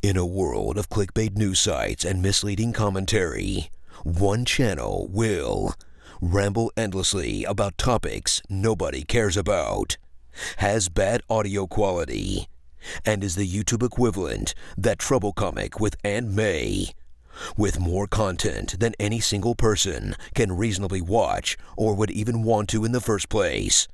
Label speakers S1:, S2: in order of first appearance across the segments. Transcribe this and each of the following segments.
S1: In a world of clickbait news sites and misleading commentary, one channel will ramble endlessly about topics nobody cares about, has bad audio quality, and is the YouTube equivalent, that trouble comic with Aunt May, with more content than any single person can reasonably watch or would even want to in the first place.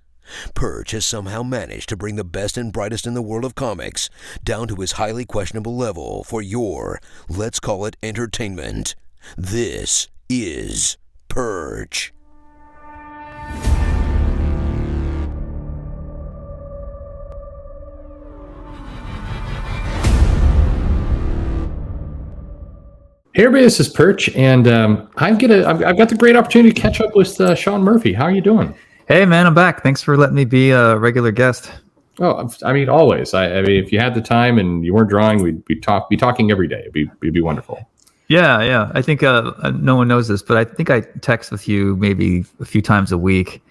S1: Perch has somehow managed to bring the best and brightest in the world of comics down to his highly questionable level for your, let's call it, entertainment. This is Perch.
S2: Hey everybody, this is Perch, and I've got the great opportunity to catch up with Sean Murphy. How are you doing?
S3: Hey man, I'm back. Thanks for letting me be a regular guest.
S2: Oh, I mean, always. I mean, if you had the time and you weren't drawing, we'd be talking every day. It'd be wonderful.
S3: Yeah. I think no one knows this, but I think I text with you maybe a few times a week,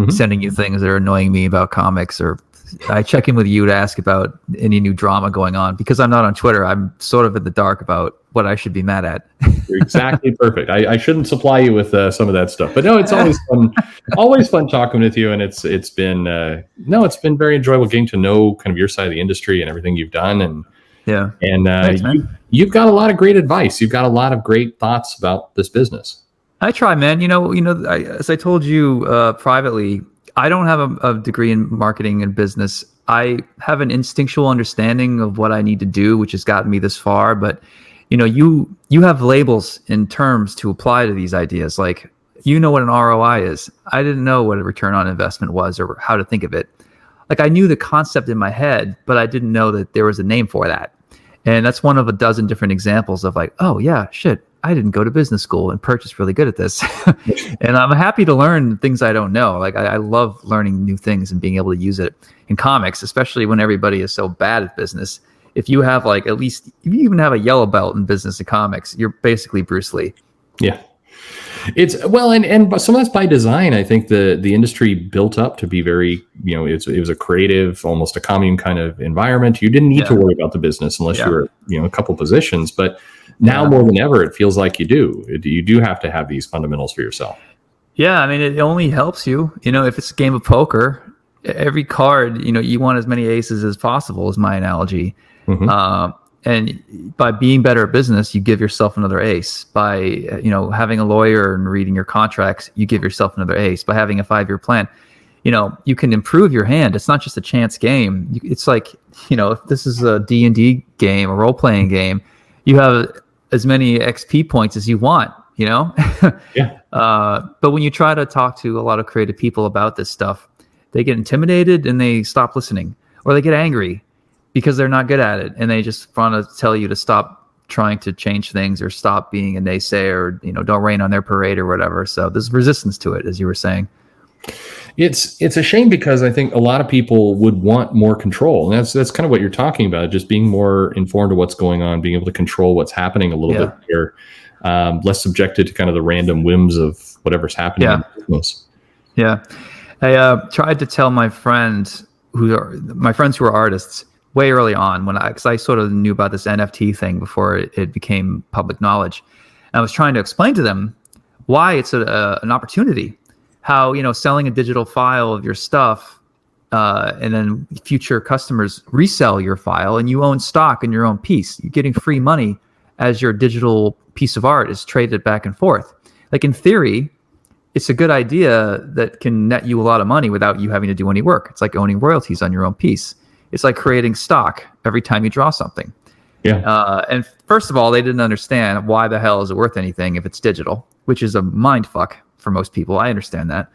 S3: sending you things that are annoying me about comics, or I check in with you to ask about any new drama going on. Because I'm not on Twitter, I'm sort of in the dark about what I should be mad at.
S2: You're exactly perfect. I shouldn't supply you with some of that stuff, but no, it's always fun talking with you, and it's been very enjoyable getting to know kind of your side of the industry and everything you've done, and thanks, you've got a lot of great advice. You've got a lot of great thoughts about this business.
S3: I try, man. As I told you privately, I don't have a degree in marketing and business. I have an instinctual understanding of what I need to do, which has gotten me this far, but you have labels and terms to apply to these ideas. Like, what an ROI is. I didn't know what a return on investment was or how to think of it. Like, I knew the concept in my head, but I didn't know that there was a name for that. And that's one of a dozen different examples of like, oh yeah, shit, I didn't go to business school, and Perch is really good at this. And I'm happy to learn things I don't know. Like, I love learning new things and being able to use it in comics, especially when everybody is so bad at business. If you have if you even have a yellow belt in business and comics, you're basically Bruce Lee.
S2: Yeah. But some of that's by design. I think the industry built up to be very, it was a creative, almost a commune kind of environment. You didn't need to worry about the business unless you were, a couple positions. But now more than ever, it feels like you do. You do have to have these fundamentals for yourself.
S3: Yeah, I mean, it only helps you. If it's a game of poker, every card, you want as many aces as possible, is my analogy. And by being better at business, you give yourself another ace. By having a lawyer and reading your contracts, you give yourself another ace. By having a 5-year plan, you can improve your hand. It's not just a chance game. It's like, if this is a D&D game, a role-playing game, you have as many XP points as you want.
S2: Yeah.
S3: But when you try to talk to a lot of creative people about this stuff, they get intimidated and they stop listening, or they get angry because they're not good at it, and they just want to tell you to stop trying to change things or stop being a naysayer, or don't rain on their parade or whatever. So there's resistance to it, as you were saying.
S2: It's a shame, because I think a lot of people would want more control, and that's kind of what you're talking about, just being more informed of what's going on, being able to control what's happening a little bit here, less subjected to kind of the random whims of whatever's happening in business.
S3: Yeah. I tried to tell my friends who are artists way early on, because I sort of knew about this NFT thing before it became public knowledge. And I was trying to explain to them why it's an opportunity, how, selling a digital file of your stuff, and then future customers resell your file, and you own stock in your own piece. You're getting free money as your digital piece of art is traded back and forth. Like, in theory, it's a good idea that can net you a lot of money without you having to do any work. It's like owning royalties on your own piece. It's like creating stock every time you draw something.
S2: Yeah.
S3: And first of all, they didn't understand why the hell is it worth anything if it's digital, which is a mind fuck for most people. I understand that.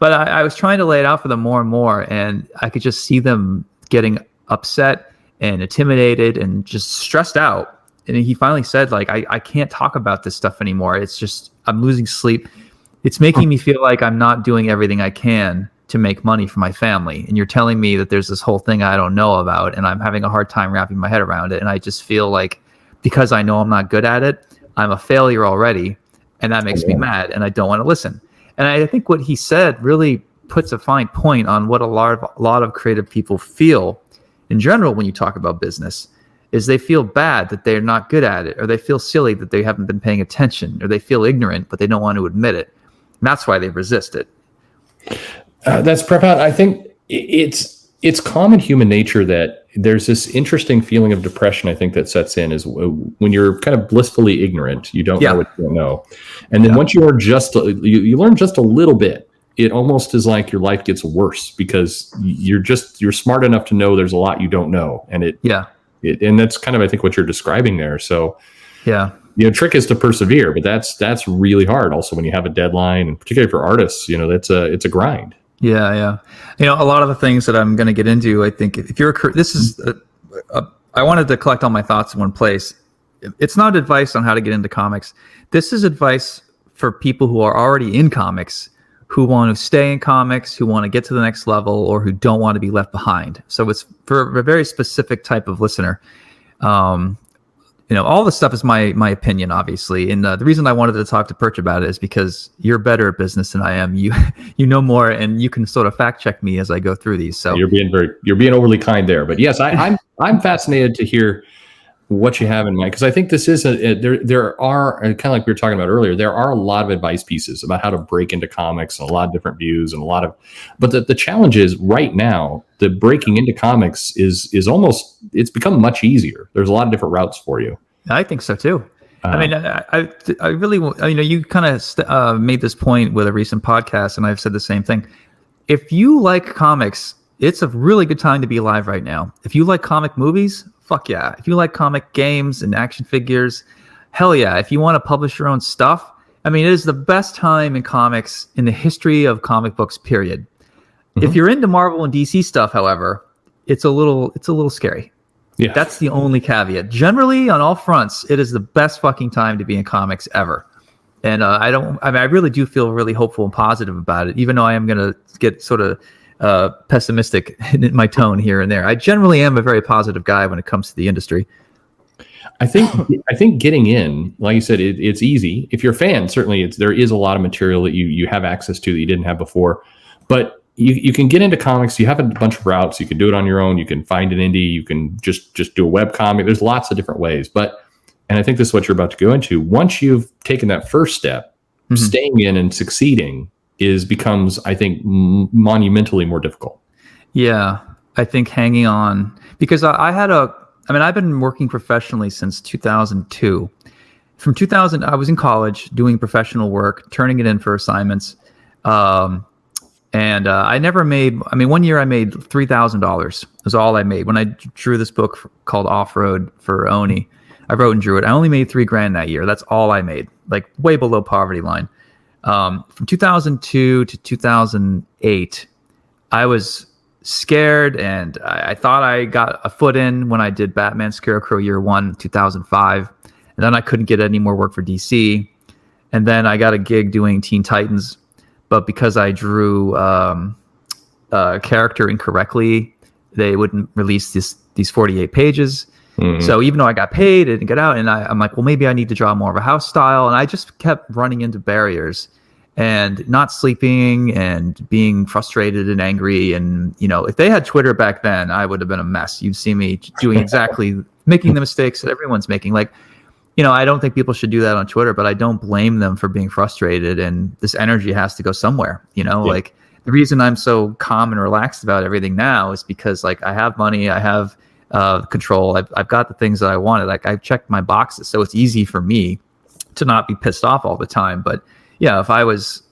S3: But I was trying to lay it out for them more and more, and I could just see them getting upset and intimidated and just stressed out. And he finally said, like, I can't talk about this stuff anymore. It's just, I'm losing sleep. It's making me feel like I'm not doing everything I can to make money for my family. And you're telling me that there's this whole thing I don't know about, and I'm having a hard time wrapping my head around it. And I just feel like, because I know I'm not good at it, I'm a failure already. And that makes me mad, and I don't want to listen. And I think what he said really puts a fine point on what a lot of creative people feel in general when you talk about business. is they feel bad that they're not good at it, or they feel silly that they haven't been paying attention, or they feel ignorant, but they don't want to admit it. And that's why they resist it.
S2: That's profound. I think it's common human nature that there's this interesting feeling of depression, I think, that sets in is when you're kind of blissfully ignorant. You don't know what you don't know. And then once you are you learn just a little bit, it almost is like your life gets worse because you're smart enough to know there's a lot you don't know. And and that's kind of, I think, what you're describing there. So trick is to persevere, but that's really hard. Also, when you have a deadline, and particularly for artists, it's a grind.
S3: Yeah. A lot of the things that I'm going to get into, I think if you're, I wanted to collect all my thoughts in one place. It's not advice on how to get into comics. This is advice for people who are already in comics, who want to stay in comics, who want to get to the next level, or who don't want to be left behind. So it's for a very specific type of listener. All this stuff is my opinion, obviously. And the reason I wanted to talk to Perch about it is because you're better at business than I am. You know more, and you can sort of fact check me as I go through these. So
S2: you're being overly kind there. But yes, I'm fascinated to hear what you have in mind, because I think this is there are, kind of like we were talking about earlier, there are a lot of advice pieces about how to break into comics and a lot of different views and but the challenge is right now the breaking into comics is almost, it's become much easier. There's a lot of different routes for you.
S3: I think so too. I mean, I really, you kind of made this point with a recent podcast, and I've said the same thing. If you like comics, it's a really good time to be alive right now. If you like comic movies, fuck yeah. If you like comic games and action figures, hell yeah. If you want to publish your own stuff, I mean, it is the best time in comics in the history of comic books, period. Mm-hmm. If you're into Marvel and DC stuff, however, it's a little scary. Yeah. That's the only caveat. Generally, on all fronts, it is the best fucking time to be in comics ever. And I really do feel really hopeful and positive about it, even though I am going to get sort of pessimistic in my tone here and there. I generally am a very positive guy when it comes to the industry.
S2: I think getting in, like you said, it's easy. If you're a fan, certainly there is a lot of material that you have access to that you didn't have before. But you can get into comics. You have a bunch of routes. You can do it on your own. You can find an indie. You can just do a web comic. There's lots of different ways. And I think this is what you're about to go into. Once you've taken that first step, mm-hmm. staying in and succeeding becomes, I think, monumentally more difficult. Yeah,
S3: I think hanging on, because I've been working professionally since 2002. From 2000, I was in college doing professional work, turning it in for assignments. And I never made, one year I made $3,000 was all I made. When I drew this book called Off-Road for Oni, I wrote and drew it. I only made $3,000 that year. That's all I made, like way below poverty line. From 2002 to 2008, I was scared, and I thought I got a foot in when I did Batman Scarecrow Year 1, 2005. And then I couldn't get any more work for DC. And then I got a gig doing Teen Titans. But because I drew a character incorrectly, they wouldn't release these 48 pages. Mm-hmm. So even though I got paid, it didn't get out. And I'm like, well, maybe I need to draw more of a house style. And I just kept running into barriers and not sleeping and being frustrated and angry. And, if they had Twitter back then, I would have been a mess. You'd see me doing exactly making the mistakes that everyone's making. Like, I don't think people should do that on Twitter, but I don't blame them for being frustrated. And this energy has to go somewhere, like the reason I'm so calm and relaxed about everything now is because like I have money, I have control. I've got the things that I wanted. Like I've checked my boxes. So it's easy for me to not be pissed off all the time. But yeah, if I was,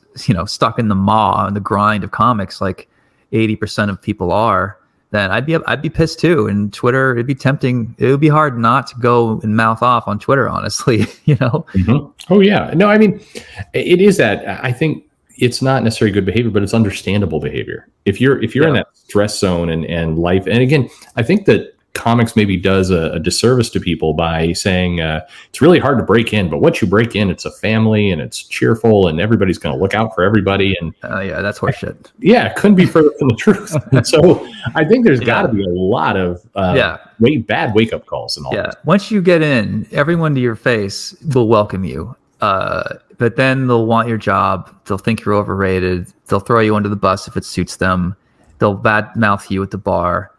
S3: stuck in the maw and the grind of comics, like 80% of people are, then I'd be pissed too. And Twitter, it'd be tempting. It would be hard not to go and mouth off on Twitter, honestly,
S2: Mm-hmm. Oh yeah. No, it is that. I think it's not necessarily good behavior, but it's understandable behavior. If you're in that stress zone and life, and again, I think that comics maybe does a disservice to people by saying it's really hard to break in, but once you break in, it's a family and it's cheerful and everybody's going to look out for everybody. And
S3: that's horseshit.
S2: Yeah, it couldn't be further from the truth. So I think there's got to be a lot of bad wake up calls and all. Yeah,
S3: once you get in, everyone to your face will welcome you. But then they'll want your job. They'll think you're overrated. They'll throw you under the bus if it suits them. They'll badmouth you at the bar.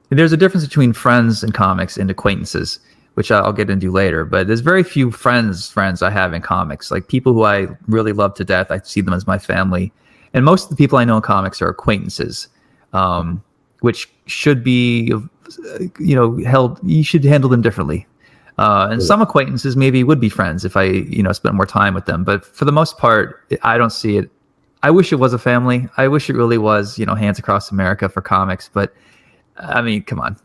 S3: there's a difference between friends in comics and acquaintances, which I'll get into later. But there's very few friends I have in comics. Like people who I really love to death, I see them as my family. And most of the people I know in comics are acquaintances, which should be, held. You should handle them differently. And some acquaintances maybe would be friends if I, spent more time with them. But for the most part, I don't see it. I wish it was a family. I wish it really was, hands across America for comics. But I mean, come on.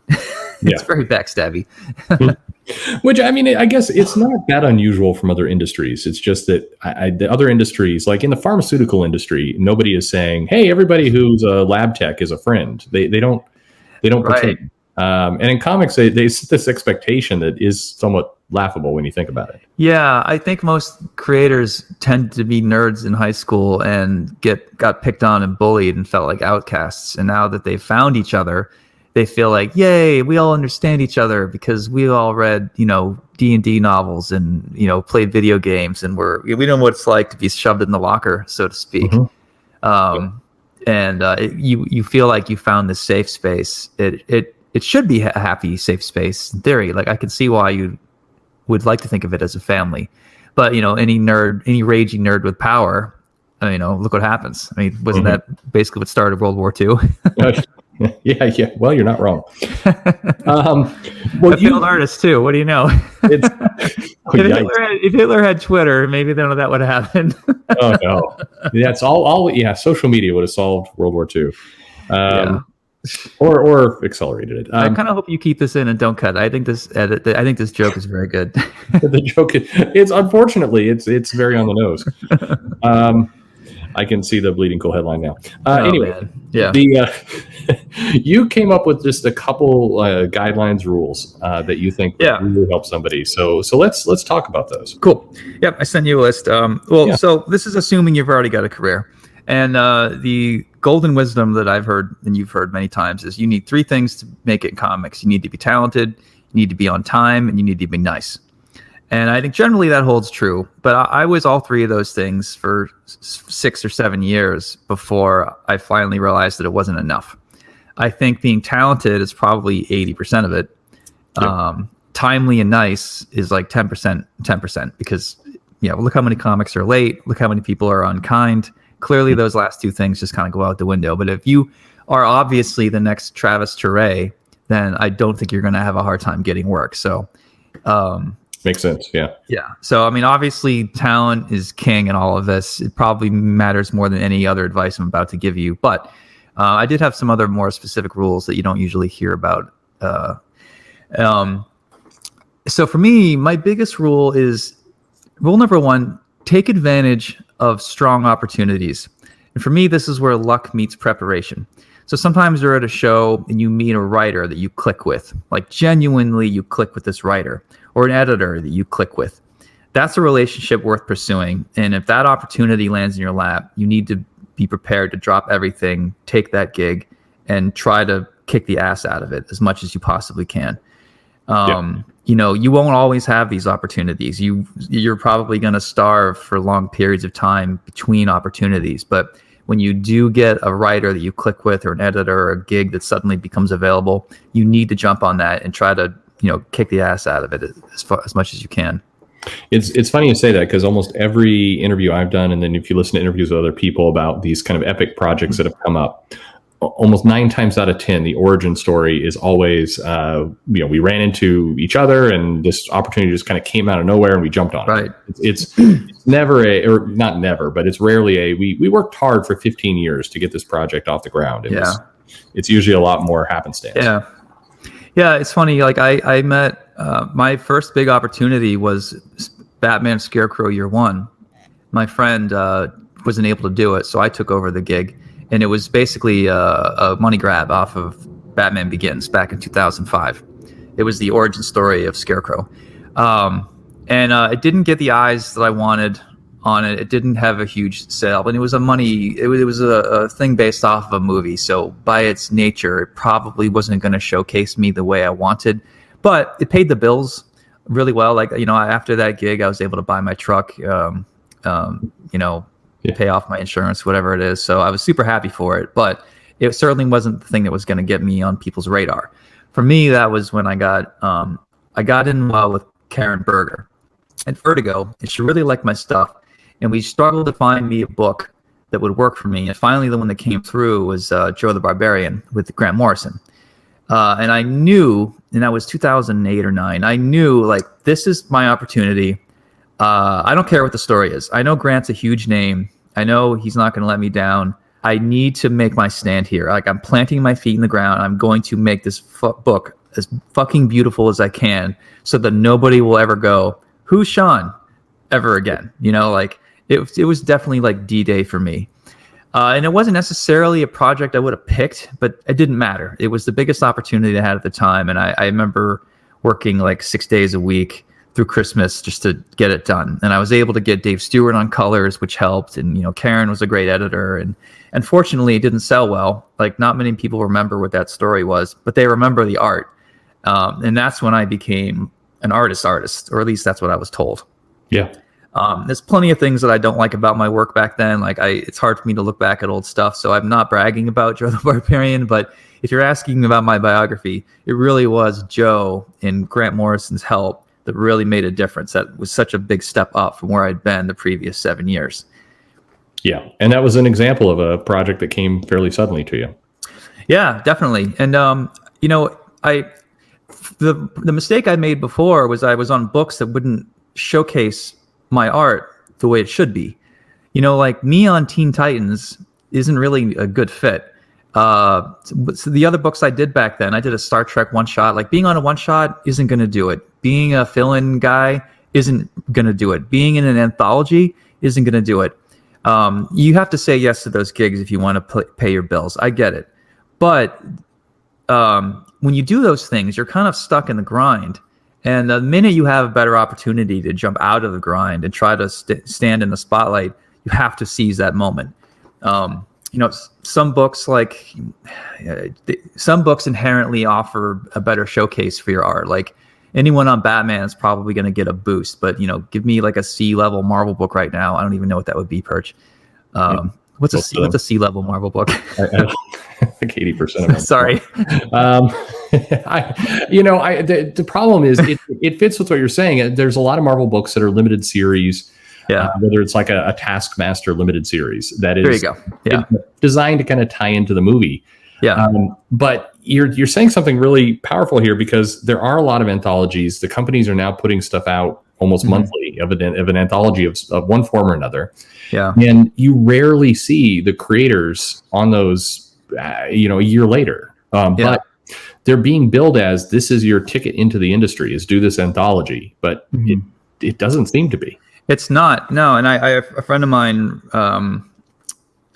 S3: It's very backstabby.
S2: Which, I mean, I guess it's not that unusual from other industries. It's just that the other industries, like in the pharmaceutical industry, nobody is saying, hey, everybody who's a lab tech is a friend. They don't pretend. And in comics, they set this expectation that is somewhat laughable when you think about it.
S3: Yeah, I think most creators tend to be nerds in high school and got picked on and bullied and felt like outcasts. And now that they've found each other, they feel like, yay, we all understand each other because we all read, D&D novels and, played video games, and we know what it's like to be shoved in the locker, so to speak. Mm-hmm. And you feel like you found this safe space. It should be a happy, safe space in theory. Like I can see why you would like to think of it as a family, but any raging nerd with power, look what happens. I mean, wasn't that basically what started World War II?
S2: Yeah. Well, you're not wrong.
S3: A failed artist too. What do you know? If Hitler had Twitter, maybe none of that would have happened.
S2: Oh no, that's all. Yeah, social media would have solved World War II, or accelerated it.
S3: I kind of hope you keep this in and don't cut. I think this joke is very good.
S2: The joke it's unfortunately it's very on the nose. I can see the Bleeding Cool headline now. Anyway,
S3: man. Yeah.
S2: You came up with just a couple guidelines, rules that you think really help somebody. So let's talk about those.
S3: Cool. Yep, I sent you a list. So this is assuming you've already got a career, and the golden wisdom that I've heard and you've heard many times is you need 3 things to make it in comics. You need to be talented, you need to be on time, and you need to be nice. And I think generally that holds true, but I was all 3 of those things for 6 or 7 years before I finally realized that it wasn't enough. I think being talented is probably 80% of it. Yep. Timely and nice is like 10%, because look how many comics are late. Look how many people are unkind. Clearly those last 2 things just kind of go out the window. But if you are obviously the next Travis Touré, then I don't think you're going to have a hard time getting work. So,
S2: makes sense. Yeah.
S3: So, I mean, obviously talent is king in all of this. It probably matters more than any other advice I'm about to give you. But I did have some other more specific rules that you don't usually hear about. So for me, my biggest rule is rule number 1, take advantage of strong opportunities. And for me, this is where luck meets preparation. So sometimes you're at a show and you meet a writer that you click with, like genuinely you click with this writer, or an editor that you click with. That's a relationship worth pursuing. And if that opportunity lands in your lap, you need to be prepared to drop everything, take that gig, and try to kick the ass out of it as much as you possibly can. You won't always have these opportunities. You're probably going to starve for long periods of time between opportunities. But when you do get a writer that you click with, or an editor, or a gig that suddenly becomes available, you need to jump on that and try to kick the ass out of it as much as you can.
S2: It's funny you say that, because almost every interview I've done, and then if you listen to interviews with other people about these kind of epic projects that have come up, almost 9 times out of 10, the origin story is always, we ran into each other and this opportunity just kind of came out of nowhere and we jumped on it. It's never or not never, but it's rarely we worked hard for 15 years to get this project off the ground. It's usually a lot more happenstance.
S3: Yeah, it's funny. Like I met my first big opportunity was Batman Scarecrow Year 1. My friend wasn't able to do it, so I took over the gig, and it was basically a money grab off of Batman Begins back in 2005. It was the origin story of Scarecrow, and it didn't get the eyes that I wanted on it. It didn't have a huge sale, and it was a thing based off of a movie. So by its nature, it probably wasn't going to showcase me the way I wanted, but it paid the bills really well. Like, after that gig, I was able to buy my truck, pay off my insurance, whatever it is. So I was super happy for it, but it certainly wasn't the thing that was going to get me on people's radar. For me, that was when I got in well with Karen Berger at Vertigo, and she really liked my stuff. And we struggled to find me a book that would work for me. And finally, the one that came through was Joe the Barbarian with Grant Morrison. And I knew, and that was 2008 or 9, I knew, like, this is my opportunity. I don't care what the story is. I know Grant's a huge name. I know he's not going to let me down. I need to make my stand here. Like, I'm planting my feet in the ground. I'm going to make this book as fucking beautiful as I can so that nobody will ever go, who's Sean? Ever again. You know, like, it was definitely like D-Day for me. And it wasn't necessarily a project I would have picked, but it didn't matter. It was the biggest opportunity I had at the time. And I remember working like 6 days a week through Christmas just to get it done. And I was able to get Dave Stewart on colors, which helped. And, you know, Karen was a great editor. And unfortunately, it didn't sell well. Like, not many people remember what that story was, but they remember the art. And that's when I became an artist, or at least that's what I was told.
S2: Yeah.
S3: There's plenty of things that I don't like about my work back then. Like, it's hard for me to look back at old stuff. So I'm not bragging about Joe the Barbarian, but if you're asking about my biography, it really was Joe and Grant Morrison's help that really made a difference. That was such a big step up from where I'd been the previous 7 years. Yeah.
S2: And that was an example of a project that came fairly suddenly to you.
S3: Yeah, definitely. And, you know, the mistake I made before was I was on books that wouldn't showcase my art the way it should be. You know, like me on Teen Titans isn't really a good fit. So the other books I did back then, I did a Star Trek one shot. Like, being on a one shot isn't going to do it. Being a fill-in guy isn't going to do it. Being in an anthology isn't going to do it. You have to say yes to those gigs if you want to pay your bills. I get it. But when you do those things, you're kind of stuck in the grind. And the minute you have a better opportunity to jump out of the grind and try to stand in the spotlight, you have to seize that moment. You know, some books inherently offer a better showcase for your art. Like, anyone on Batman is probably going to get a boost, but, you know, give me like a C-level Marvel book right now. I don't even know what that would be, Perch. What's a C-level Marvel book?
S2: I think 80% of them.
S3: Sorry.
S2: The problem is it fits with what you're saying. There's a lot of Marvel books that are limited series. Yeah. Whether it's like a Taskmaster limited series that is,
S3: there you go. Yeah.
S2: Designed to kind of tie into the movie.
S3: Yeah.
S2: But you're saying something really powerful here, because there are a lot of anthologies. The companies are now putting stuff out almost monthly of an anthology of one form or another.
S3: Yeah.
S2: And you rarely see the creators on those, a year later. But they're being billed as, this is your ticket into the industry, is do this anthology. But it doesn't seem to be. It's
S3: not. No. And I have a friend of mine,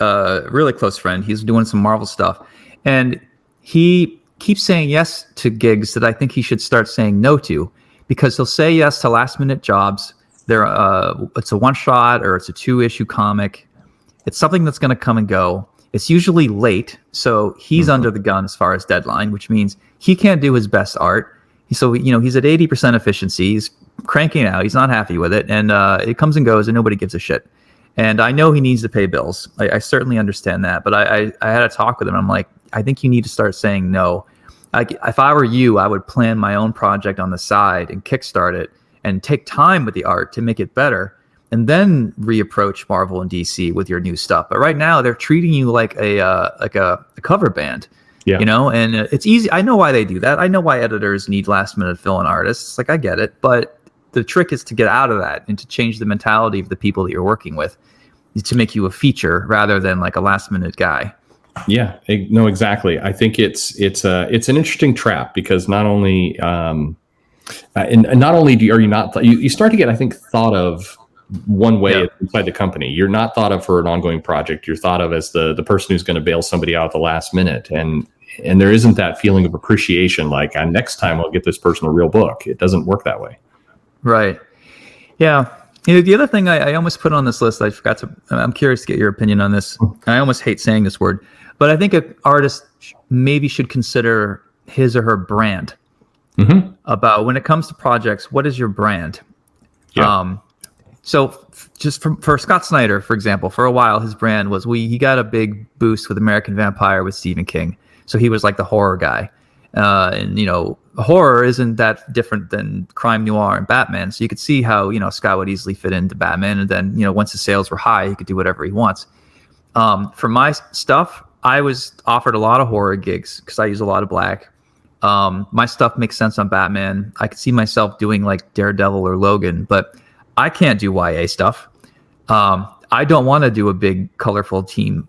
S3: a really close friend, he's doing some Marvel stuff. And he keeps saying yes to gigs that I think he should start saying no to, because he'll say yes to last minute jobs. It's a one shot or it's a 2-issue comic. It's something that's going to come and go. It's usually late, so he's under the gun as far as deadline, which means he can't do his best art. So, he's at 80% efficiency. He's cranking out. He's not happy with it, and it comes and goes, and nobody gives a shit. And I know he needs to pay bills. I certainly understand that, but I had a talk with him. I'm like, I think you need to start saying no. If I were you, I would plan my own project on the side and kickstart it and take time with the art to make it better, and then reapproach Marvel and DC with your new stuff. But right now, they're treating you like a cover band. Yeah. And it's easy. I know why they do that. I know why editors need last minute fill-in artists. Like, I get it. But the trick is to get out of that and to change the mentality of the people that you're working with, to make you a feature rather than like a last minute guy.
S2: Yeah, no, exactly. I think it's an interesting trap, because not only and not only are you not, you start to get, I think, thought of one way inside the company. You're not thought of for an ongoing project. You're thought of as the person who's going to bail somebody out at the last minute. And there isn't that feeling of appreciation, like, next time I'll get this person a real book. It doesn't work that way.
S3: Right. Yeah. The other thing I almost put on this list, I'm curious to get your opinion on this. I almost hate saying this word, but I think an artist maybe should consider his or her brand. About when it comes to projects, what is your brand? Yeah. So just for Scott Snyder, for example, for a while, his brand was, he got a big boost with American Vampire with Stephen King. So he was like the horror guy. And horror isn't that different than crime noir and Batman. So you could see how Scott would easily fit into Batman, and then once the sales were high, he could do whatever he wants. For my stuff, I was offered a lot of horror gigs because I use a lot of black. My stuff makes sense on Batman. I could see myself doing like Daredevil or Logan, but I can't do YA stuff. I don't want to do a big, colorful team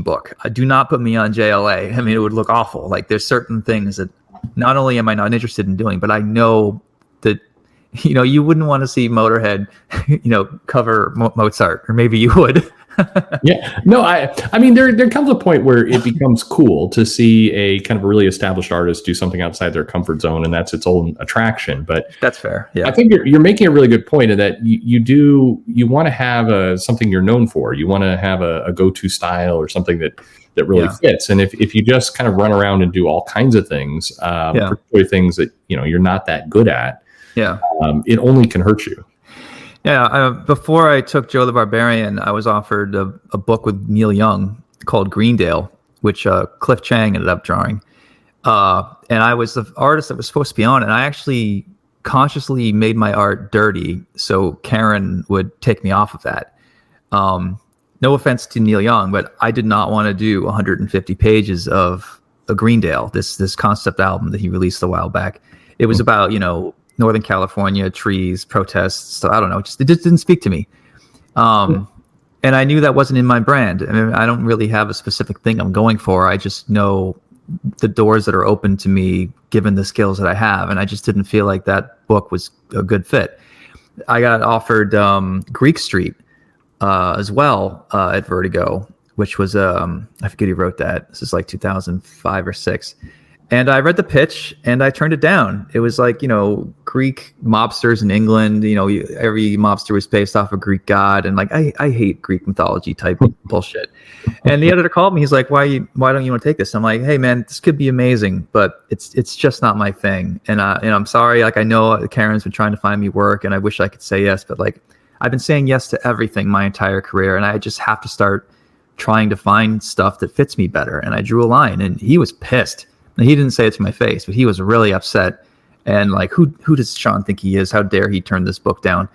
S3: book. Do not put me on JLA. I mean, it would look awful. Like, there's certain things that not only am I not interested in doing, but I know that you wouldn't want to see Motorhead, cover Mozart, or maybe you would.
S2: Yeah, no, I mean, there comes a point where it becomes cool to see a kind of a really established artist do something outside their comfort zone, and that's its own attraction. But
S3: that's fair. Yeah,
S2: I think you're making a really good point in that you want to have something you're known for. You want to have a go-to style or something that really fits. And if you just kind of run around and do all kinds of things, particularly things that you're not that good at, it only can hurt you.
S3: Yeah, before I took Joe the Barbarian, I was offered a book with Neil Young called Greendale, which Cliff Chang ended up drawing. And I was the artist that was supposed to be on it. And I actually consciously made my art dirty so Karen would take me off of that. No offense to Neil Young, but I did not want to do 150 pages of a Greendale, this concept album that he released a while back. It was about, Northern California, trees, protests. So I don't know. It just didn't speak to me. And I knew that wasn't in my brand. I mean, I don't really have a specific thing I'm going for. I just know the doors that are open to me, given the skills that I have. And I just didn't feel like that book was a good fit. I got offered Greek Street as well at Vertigo, which was, I forget who wrote that. This is like 2005 or 6. And I read the pitch and I turned it down. It was like, Greek mobsters in England, every mobster was based off a Greek god. And like, I hate Greek mythology type bullshit. And the editor called me. He's like, why don't you want to take this? I'm like, hey man, this could be amazing, but it's just not my thing. And I'm sorry. Like, I know Karen's been trying to find me work and I wish I could say yes, but like, I've been saying yes to everything my entire career. And I just have to start trying to find stuff that fits me better. And I drew a line and he was pissed. Now, he didn't say it to my face, but he was really upset. And like, who does Sean think he is? How dare he turn this book down?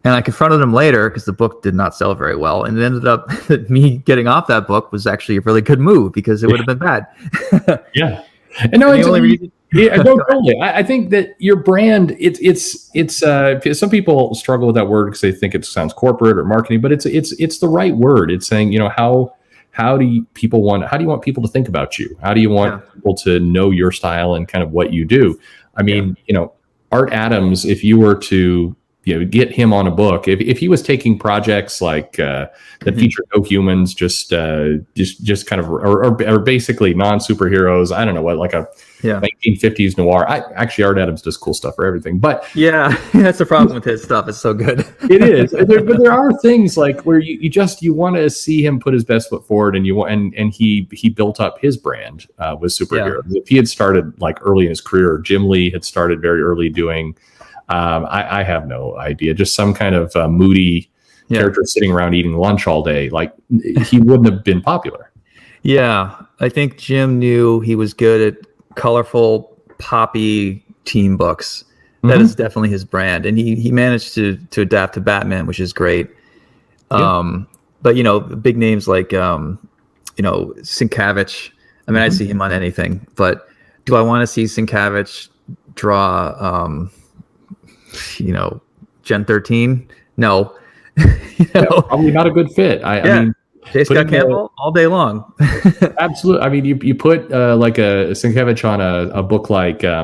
S3: And I confronted him later because the book did not sell very well. And it ended up that me getting off that book was actually a really good move because it would have been bad.
S2: Yeah. And no, it's only reason. Yeah, totally. I think that your brand, it's some people struggle with that word because they think it sounds corporate or marketing, but it's the right word. It's saying, how do you want people to think about you? How do you want people to know your style and kind of what you do? I mean, Art Adams, if you were to get him on a book, if he was taking projects like that feature no humans, just kind of or basically non-superheroes, I don't know what, like a 1950s noir. Actually, Art Adams does cool stuff for everything, but
S3: that's the problem with his stuff. It's so good.
S2: It is, but there are things like where you want to see him put his best foot forward, and he built up his brand with superheroes. If he had started like early in his career, Jim Lee had started very early doing. I have no idea. Just some kind of moody character sitting around eating lunch all day. Like, he wouldn't have been popular.
S3: Yeah, I think Jim knew he was good at colorful, poppy team books. That is definitely his brand, and he managed to adapt to Batman, which is great. But big names like Sienkiewicz. I mean, I'd see him on anything. But do I want to see Sienkiewicz draw? Gen 13? No.
S2: Probably not a good fit. I mean,
S3: J. Scott Campbell all day long.
S2: Absolutely. I mean, you put like a Sienkiewicz on a book like I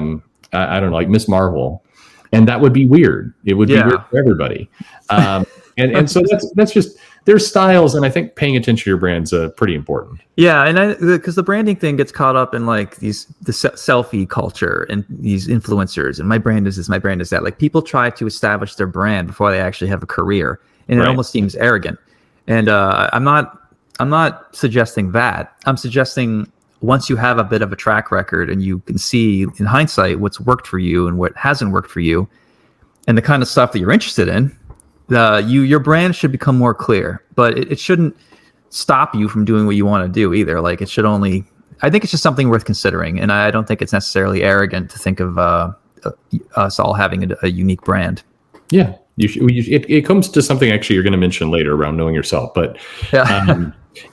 S2: don't know, like Miss Marvel, and that would be weird. It would be weird for everybody. And so that's just, there's styles, and I think paying attention to your brand's pretty important. Yeah,
S3: and because the branding thing gets caught up in like the selfie culture and these influencers, and my brand is this, my brand is that. Like, people try to establish their brand before they actually have a career, and it almost seems arrogant. And I'm not suggesting that. I'm suggesting once you have a bit of a track record and you can see in hindsight what's worked for you and what hasn't worked for you, and the kind of stuff that you're interested in, your brand should become more clear. But it shouldn't stop you from doing what you want to do either. Like, it should only I think it's just something worth considering, and I don't think it's necessarily arrogant to think of us all having a unique brand.
S2: Yeah, it comes to something actually you're going to mention later around knowing yourself, but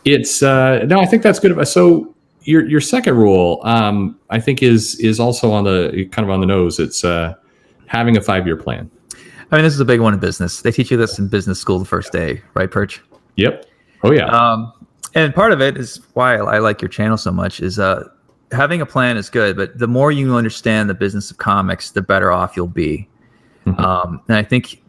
S2: it's no, I think that's good. So your second rule, I think is also on the kind of on the nose. It's having a 5-year plan.
S3: I mean, this is a big one in business. They teach you this in business school the first day, right, Perch?
S2: Yep. Oh yeah.
S3: And part of it is why I like your channel so much is having a plan is good, but the more you understand the business of comics, the better off you'll be. And I think,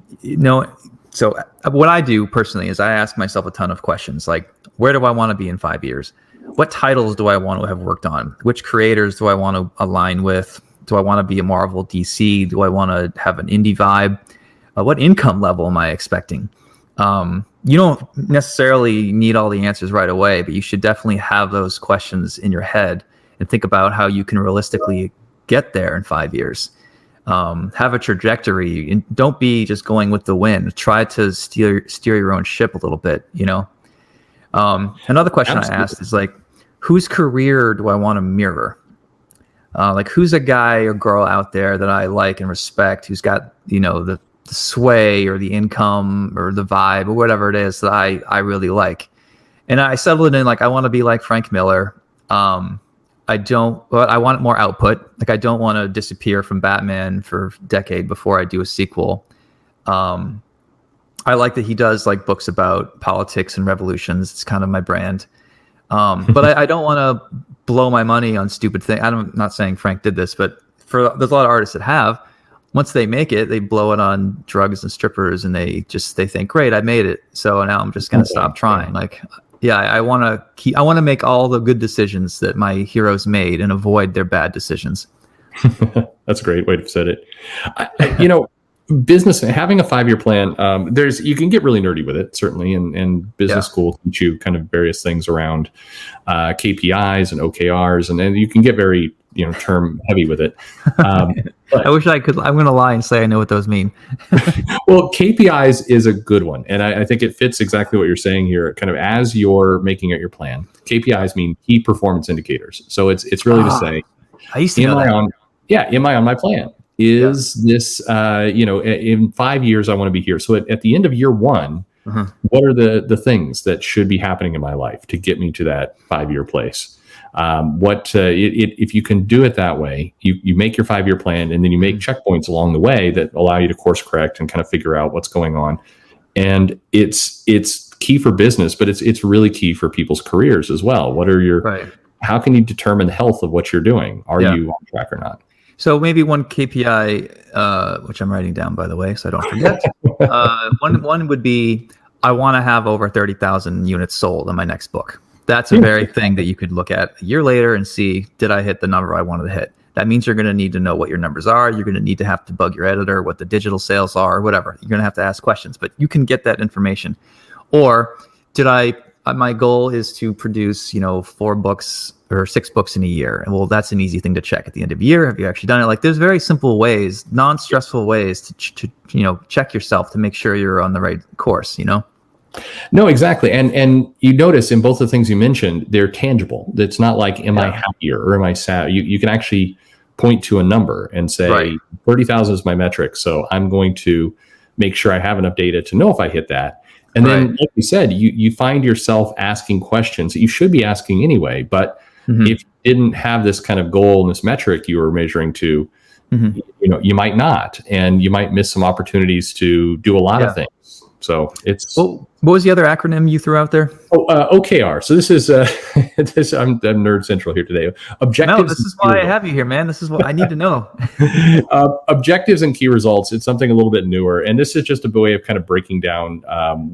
S3: so what I do personally is I ask myself a ton of questions, like, where do I want to be in 5 years? What titles do I want to have worked on? Which creators do I want to align with? Do I want to be a Marvel, DC? Do I want to have an indie vibe? What income level am I expecting? You don't necessarily need all the answers right away, but you should definitely have those questions in your head and think about how you can realistically get there in 5 years. Have a trajectory, and don't be just going with the wind. Try to steer your own ship a little bit, Another question I asked is like, whose career do I want to mirror? Like, who's a guy or girl out there that I like and respect, who's got, the sway or the income or the vibe or whatever it is that I really like. And I settled in, like, I want to be like Frank Miller. I want more output. Like, I don't want to disappear from Batman for a decade before I do a sequel. I like that he does like books about politics and revolutions. It's kind of my brand. But I don't want to blow my money on stupid things. I'm not saying Frank did this, but there's a lot of artists that have. Once they make it, they blow it on drugs and strippers, and they think, great, I made it. So now I'm just going to stop trying. Like, yeah, I want to make all the good decisions that my heroes made and avoid their bad decisions.
S2: That's a great way to set it. Business, having a 5-year plan, you can get really nerdy with it, certainly, and business school teach you kind of various things around KPIs and OKRs, and then you can get very term heavy with it.
S3: I wish I could. I'm going to lie and say I know what those mean.
S2: Well, KPIs is a good one, and I think it fits exactly what you're saying here. Kind of as you're making out your plan, KPIs mean key performance indicators. So it's really to say,
S3: I used to know that.
S2: Am I on my plan? Is this, in 5 years, I want to be here. So at the end of year one, what are the things that should be happening in my life to get me to that 5-year place? If you can do it that way, you make your 5-year plan, and then you make checkpoints along the way that allow you to course correct and kind of figure out what's going on. And it's key for business, but it's really key for people's careers as well. What are how can you determine the health of what you're doing? Are you on track or not?
S3: So maybe one KPI, which I'm writing down, by the way, so I don't forget. One would be, I want to have over 30,000 units sold in my next book. That's a very thing that you could look at a year later and see, did I hit the number I wanted to hit? That means you're going to need to know what your numbers are. You're going to have to bug your editor, what the digital sales are, whatever. You're going to have to ask questions, but you can get that information. Or my goal is to produce, 4 books or 6 books in a year. And well, that's an easy thing to check at the end of the year. Have you actually done it? Like, there's very simple ways, non-stressful ways to check yourself to make sure you're on the right course,
S2: No, exactly. And you notice in both the things you mentioned, they're tangible. It's not like, am I happier or am I sad? You can actually point to a number and say 30,000 is my metric. So I'm going to make sure I have enough data to know if I hit that. And then, like you said, you find yourself asking questions that you should be asking anyway. But if you didn't have this kind of goal and this metric you were measuring to, you might not, and you might miss some opportunities to do a lot of things. So it's.
S3: Well, what was the other acronym you threw out there?
S2: OKR. So this is I'm nerd central here today. Objectives.
S3: No, this is why I have you here, man. This is what I need to know.
S2: Objectives and key results. It's something a little bit newer, and this is just a way of kind of breaking down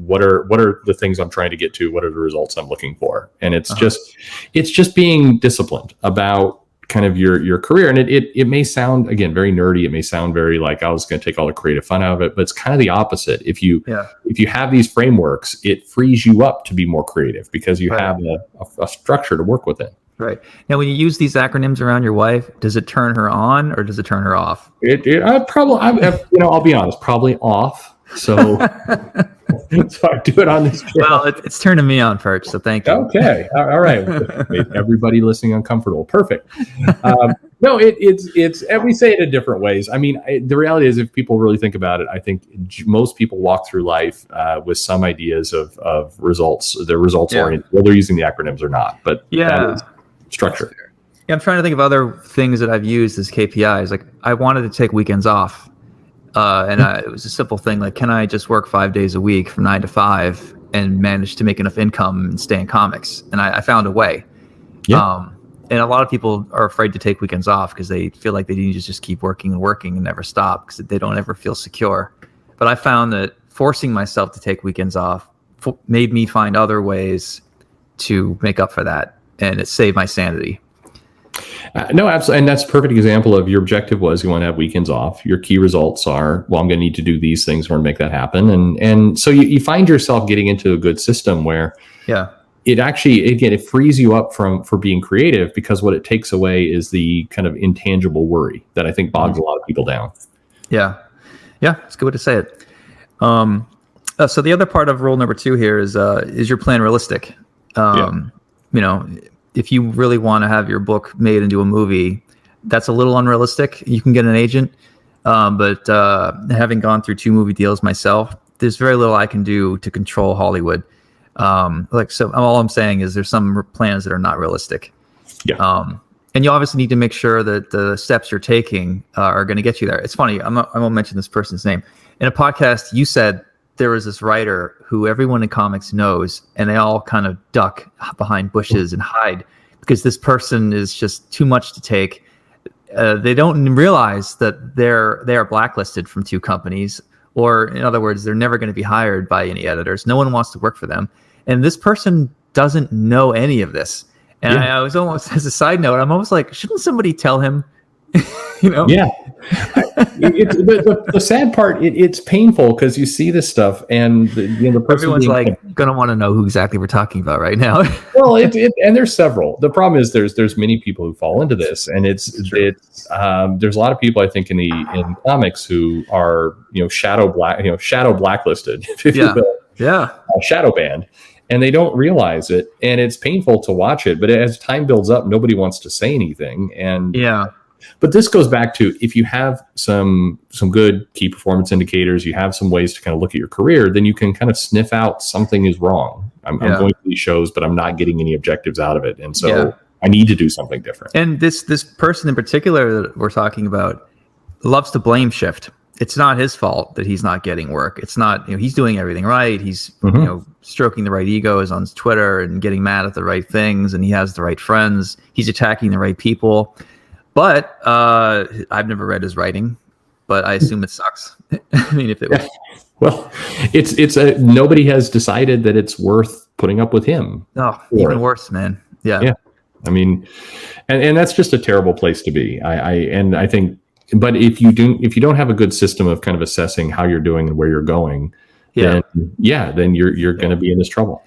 S2: what are the things I'm trying to get to, what are the results I'm looking for, and it's just being disciplined about kind of your career. And it may sound, again, very nerdy. It may sound very like I was going to take all the creative fun out of it, but it's kind of the opposite. If you have these frameworks, it frees you up to be more creative because you have a structure to work with it.
S3: Right. Now, when you use these acronyms around your wife, does it turn her on or does it turn her off?
S2: I'll be honest, probably off. So So I do it on this channel.
S3: Well, it's turning me on, Perch. So thank you.
S2: Okay, all right. Made everybody listening uncomfortable. Perfect. No, it's and we say it in different ways. I mean, the reality is, if people really think about it, I think most people walk through life with some ideas of results. They're results oriented, whether they're using the acronyms or not. But that is structure.
S3: Yeah, I'm trying to think of other things that I've used as KPIs. Like, I wanted to take weekends off. It was a simple thing, like, can I just work 5 days a week from 9 to 5 and manage to make enough income and stay in comics? And I found a way. Yeah. And a lot of people are afraid to take weekends off because they feel like they need to just keep working and never stop because they don't ever feel secure. But I found that forcing myself to take weekends off made me find other ways to make up for that, and it saved my sanity.
S2: No, absolutely. And that's a perfect example of your objective was you want to have weekends off. Your key results are, well, I'm going to need to do these things in order to make that happen. And so you find yourself getting into a good system where it actually, again, it frees you up for being creative, because what it takes away is the kind of intangible worry that I think bogs a lot of people down. Yeah.
S3: Yeah. It's a good way to say it. So the other part of rule number 2 here is your plan realistic? You know, if you really want to have your book made into a movie, that's a little unrealistic. You can get an agent, but having gone through 2 movie deals myself, there's very little I can do to control Hollywood. So all I'm saying is there's some plans that are not realistic. Yeah. And you obviously need to make sure that the steps you're taking are going to get you there. It's funny. I won't mention this person's name. In a podcast, you said there was this writer who everyone in comics knows, and they all kind of duck behind bushes and hide because this person is just too much to take. They don't realize that they are blacklisted from 2 companies, or in other words, they're never going to be hired by any editors. No one wants to work for them. And this person doesn't know any of this. And I was almost, as a side note, I'm almost like, shouldn't somebody tell him? You know?
S2: Yeah. The sad part, it's painful because you see this stuff and the person
S3: everyone's like gonna want to know who exactly we're talking about right now.
S2: Well, and there's several. The problem is there's many people who fall into this, and there's a lot of people I think in comics who are shadow blacklisted, if you will, shadow banned. And they don't realize it, and it's painful to watch it. But as time builds up, nobody wants to say anything. And but this goes back to, if you have some good key performance indicators, you have some ways to kind of look at your career, then you can kind of sniff out something is wrong. I'm going to these shows, but I'm not getting any objectives out of it, and so I need to do something different.
S3: And this person in particular that we're talking about loves to blame shift. It's not his fault that he's not getting work. It's not, he's doing everything right. He's, stroking the right egos on Twitter and getting mad at the right things, and he has the right friends. He's attacking the right people. But I've never read his writing, but I assume it sucks. I mean, if it was.
S2: Well, it's nobody has decided that it's worth putting up with him.
S3: Oh, even worse, man. Yeah.
S2: I mean, and that's just a terrible place to be. I think. But if you don't have a good system of kind of assessing how you're doing and where you're going, then you're going to be in this trouble.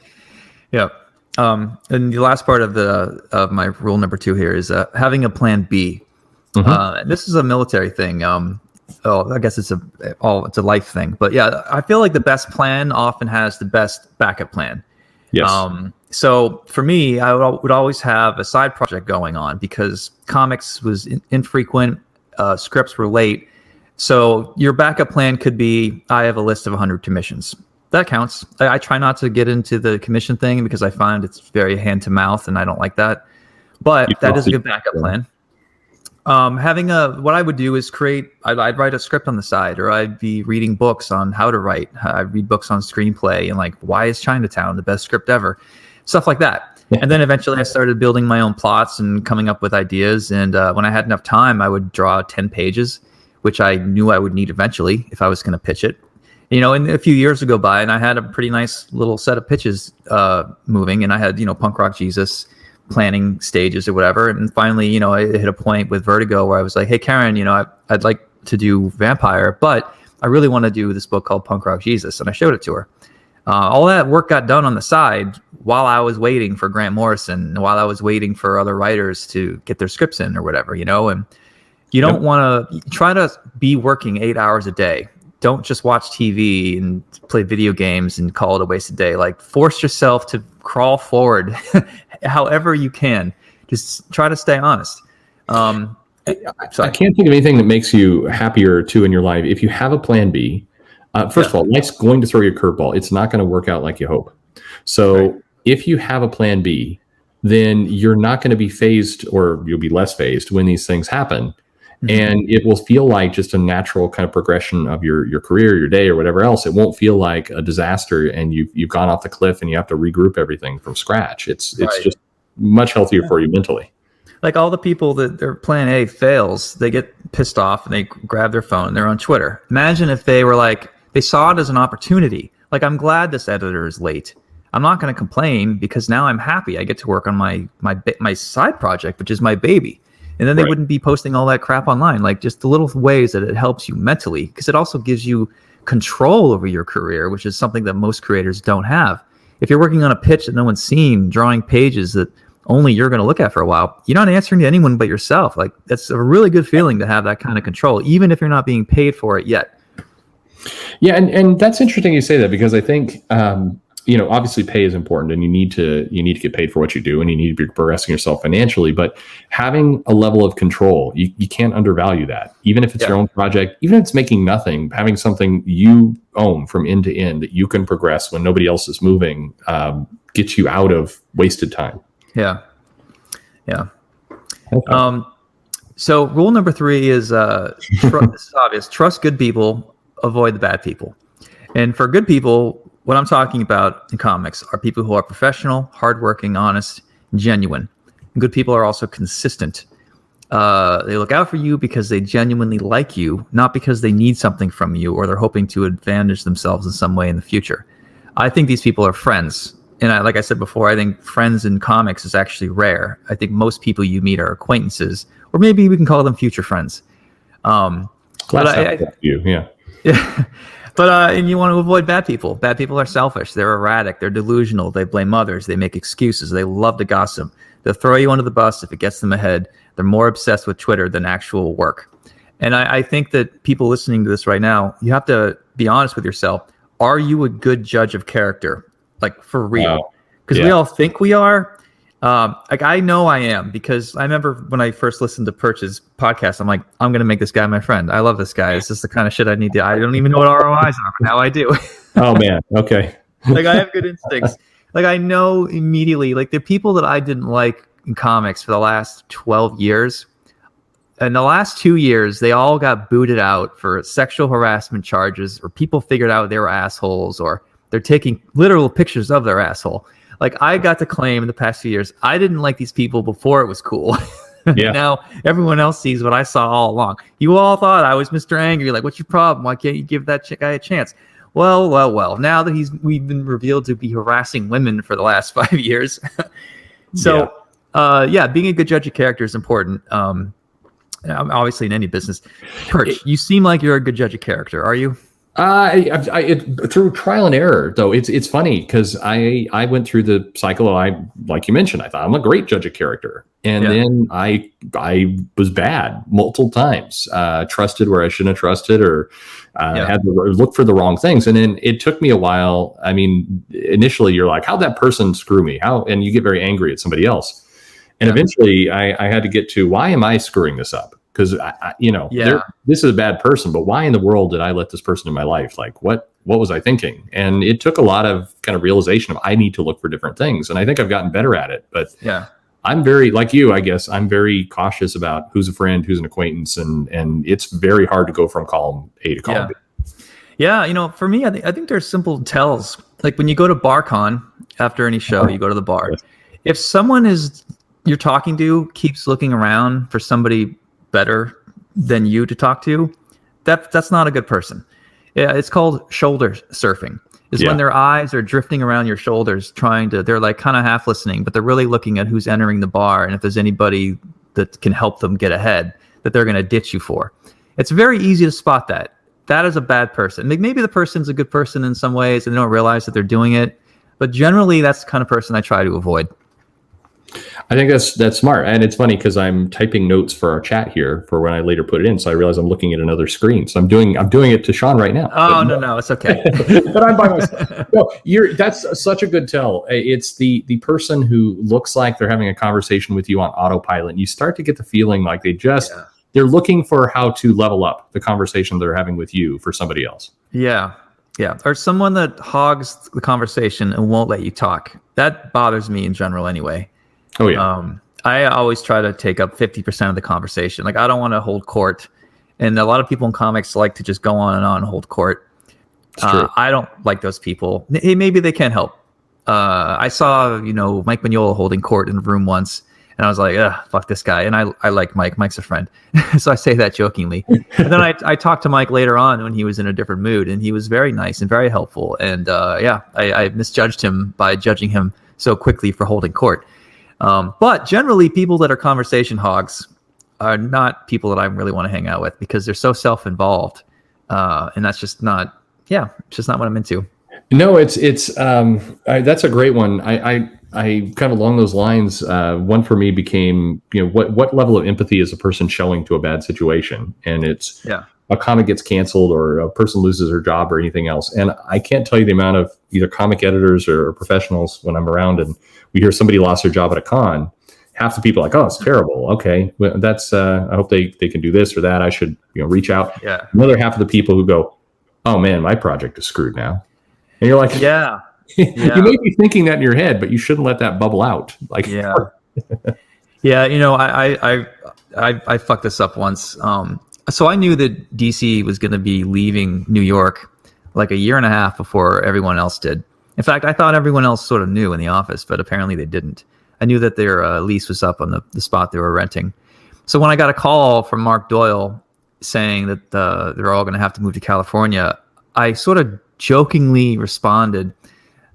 S2: Yeah.
S3: And the last part of my rule number 2 here is having a plan B. And this is a military thing. I guess it's a life thing. But I feel like the best plan often has the best backup plan. Yes. So for me, I would always have a side project going on because comics was infrequent. Scripts were late. So your backup plan could be, I have a list of 100 commissions. That counts. I try not to get into the commission thing because I find it's very hand to mouth and I don't like that. But that is a good backup plan. What I would do is I'd write a script on the side, or I'd be reading books on how to write. I'd read books on screenplay and like, why is Chinatown the best script ever? Stuff like that. And then eventually I started building my own plots and coming up with ideas. And when I had enough time, I would draw 10 pages, which I knew I would need eventually if I was going to pitch it. And a few years would go by and I had a pretty nice little set of pitches moving. And I had, Punk Rock Jesus planning stages or whatever. And finally, I hit a point with Vertigo where I was like, hey, Karen, I'd like to do Vampire, but I really want to do this book called Punk Rock Jesus. And I showed it to her. All that work got done on the side while I was waiting for Grant Morrison, while I was waiting for other writers to get their scripts in or whatever, and you don't want to try to be working 8 hours a day don't just watch TV and play video games and call it a wasted day. Like, force yourself to crawl forward however you can. Just try to stay honest. I
S2: can't think of anything that makes you happier too in your life. If you have a plan B, first of all, life's going to throw you a curveball. It's not going to work out like you hope. So if you have a plan B, then you're not going to be phased, or you'll be less phased when these things happen. And it will feel like just a natural kind of progression of your career, your day, or whatever else. It won't feel like a disaster and you've gone off the cliff and you have to regroup everything from scratch. It's just much healthier for you mentally.
S3: Like, all the people that their plan A fails, they get pissed off and they grab their phone. They're on Twitter. Imagine if they were like, they saw it as an opportunity. Like, I'm glad this editor is late. I'm not going to complain because now I'm happy. I get to work on my side project, which is my baby. And then they wouldn't be posting all that crap online. Like, just the little ways that it helps you mentally, because it also gives you control over your career, which is something that most creators don't have. If you're working on a pitch that no one's seen, drawing pages that only you're going to look at for a while, you're not answering to anyone but yourself. Like, that's a really good feeling to have that kind of control, even if you're not being paid for it yet.
S2: Yeah, and that's interesting you say that, because I think obviously pay is important, and you need to get paid for what you do, and you need to be progressing yourself financially. But having a level of control, you can't undervalue that. Even if it's your own project, even if it's making nothing, having something you own from end to end that you can progress when nobody else is moving, gets you out of wasted time. Yeah.
S3: Okay. So rule number 3 is this is obvious. Trust good people, avoid the bad people. And for good people, what I'm talking about in comics are people who are professional, hardworking, honest, genuine. And good people are also consistent. They look out for you because they genuinely like you, not because they need something from you or they're hoping to advantage themselves in some way in the future. I think these people are friends. And like I said before, I think friends in comics is actually rare. I think most people you meet are acquaintances, or maybe we can call them future friends. Yeah. And you want to avoid bad people. Bad people are selfish. They're erratic. They're delusional. They blame others. They make excuses. They love to gossip. They'll throw you under the bus if it gets them ahead. They're more obsessed with Twitter than actual work. And I think that people listening to this right now, you have to be honest with yourself. Are you a good judge of character? Like, for real? Because we all think we are. Like, I know I am, because I remember when I first listened to Perch's podcast, I'm like, I'm going to make this guy my friend. I love this guy. It's just the kind of shit I need to. I don't even know what ROIs are, but now I do.
S2: Oh, man. Okay.
S3: Like, I have good instincts. Like, I know immediately, like, the people that I didn't like in comics for the last 12 years, in the last 2 years, they all got booted out for sexual harassment charges, or people figured out they were assholes, or they're taking literal pictures of their asshole. Like, I got to claim in the past few years, I didn't like these people before it was cool. Now everyone else sees what I saw all along. You all thought I was Mr. Angry. Like, what's your problem? Why can't you give that guy a chance? Well. Now that we've been revealed to be harassing women for the last 5 years. So, being a good judge of character is important. Obviously, in any business. Perch, you seem like you're a good judge of character. Are you?
S2: Through trial and error, though. It's funny because I went through the cycle. Like you mentioned, I thought I'm a great judge of character, and then I was bad multiple times. Trusted where I shouldn't have trusted, or had to look for the wrong things. And then it took me a while. I mean, initially you're like, how'd that person screw me? And you get very angry at somebody else. And eventually I had to get to, why am I screwing this up? Because this is a bad person, but why in the world did I let this person in my life? Like, what was I thinking? And it took a lot of kind of realization of, I need to look for different things. And I think I've gotten better at it. But I'm very, like you, I guess, I'm very cautious about who's a friend, who's an acquaintance, and it's very hard to go from column A to column B.
S3: Yeah, for me, I think there's simple tells. Like, when you go to BarCon after any show, you go to the bar. If someone you're talking to keeps looking around for somebody better than you to talk to, that's not a good person. It's called shoulder surfing. When their eyes are drifting around your shoulders, they're like kind of half listening, but they're really looking at who's entering the bar, and if there's anybody that can help them get ahead that they're going to ditch you for. It's very easy to spot that. That is a bad person. Maybe the person's a good person in some ways and they don't realize that they're doing it, but generally that's the kind of person I try to avoid.
S2: I think that's smart, and it's funny because I'm typing notes for our chat here for when I later put it in. So I realize I'm looking at another screen. So I'm doing it to Sean right now.
S3: Oh, no, it's okay.
S2: But I'm by myself. No, that's such a good tell. It's the person who looks like they're having a conversation with you on autopilot. And you start to get the feeling like they're looking for how to level up the conversation they're having with you for somebody else.
S3: Yeah. Or someone that hogs the conversation and won't let you talk. That bothers me in general anyway.
S2: Oh yeah.
S3: I always try to take up 50% of the conversation. Like, I don't want to hold court. And a lot of people in comics like to just go on and on and hold court. I don't like those people. Maybe they can help. I saw, Mike Mignola holding court in a room once, and I was like, fuck this guy. And I like Mike. Mike's a friend. So I say that jokingly. And then I talked to Mike later on when he was in a different mood, and he was very nice and very helpful. And I misjudged him by judging him so quickly for holding court. But generally, people that are conversation hogs are not people that I really want to hang out with because they're so self-involved. And that's just not, it's just not what I'm into.
S2: No, that's a great one. I kind of along those lines, one for me became, what level of empathy is a person showing to a bad situation? And it's a comic gets canceled or a person loses their job or anything else. And I can't tell you the amount of either comic editors or professionals when I'm around and we hear somebody lost their job at a con. Half the people are like, oh, it's terrible. Okay, well, that's I hope they can do this or that. I should reach out.
S3: Yeah.
S2: Another half of the people who go, oh man, my project is screwed now. And you're like,
S3: yeah.
S2: You may be thinking that in your head, but you shouldn't let that bubble out. Like,
S3: yeah. I fucked this up once. So I knew that DC was going to be leaving New York like a year and a half before everyone else did. In fact, I thought everyone else sort of knew in the office, but apparently they didn't. I knew that their lease was up on the spot they were renting. So when I got a call from Mark Doyle saying that they're all going to have to move to California, I sort of jokingly responded,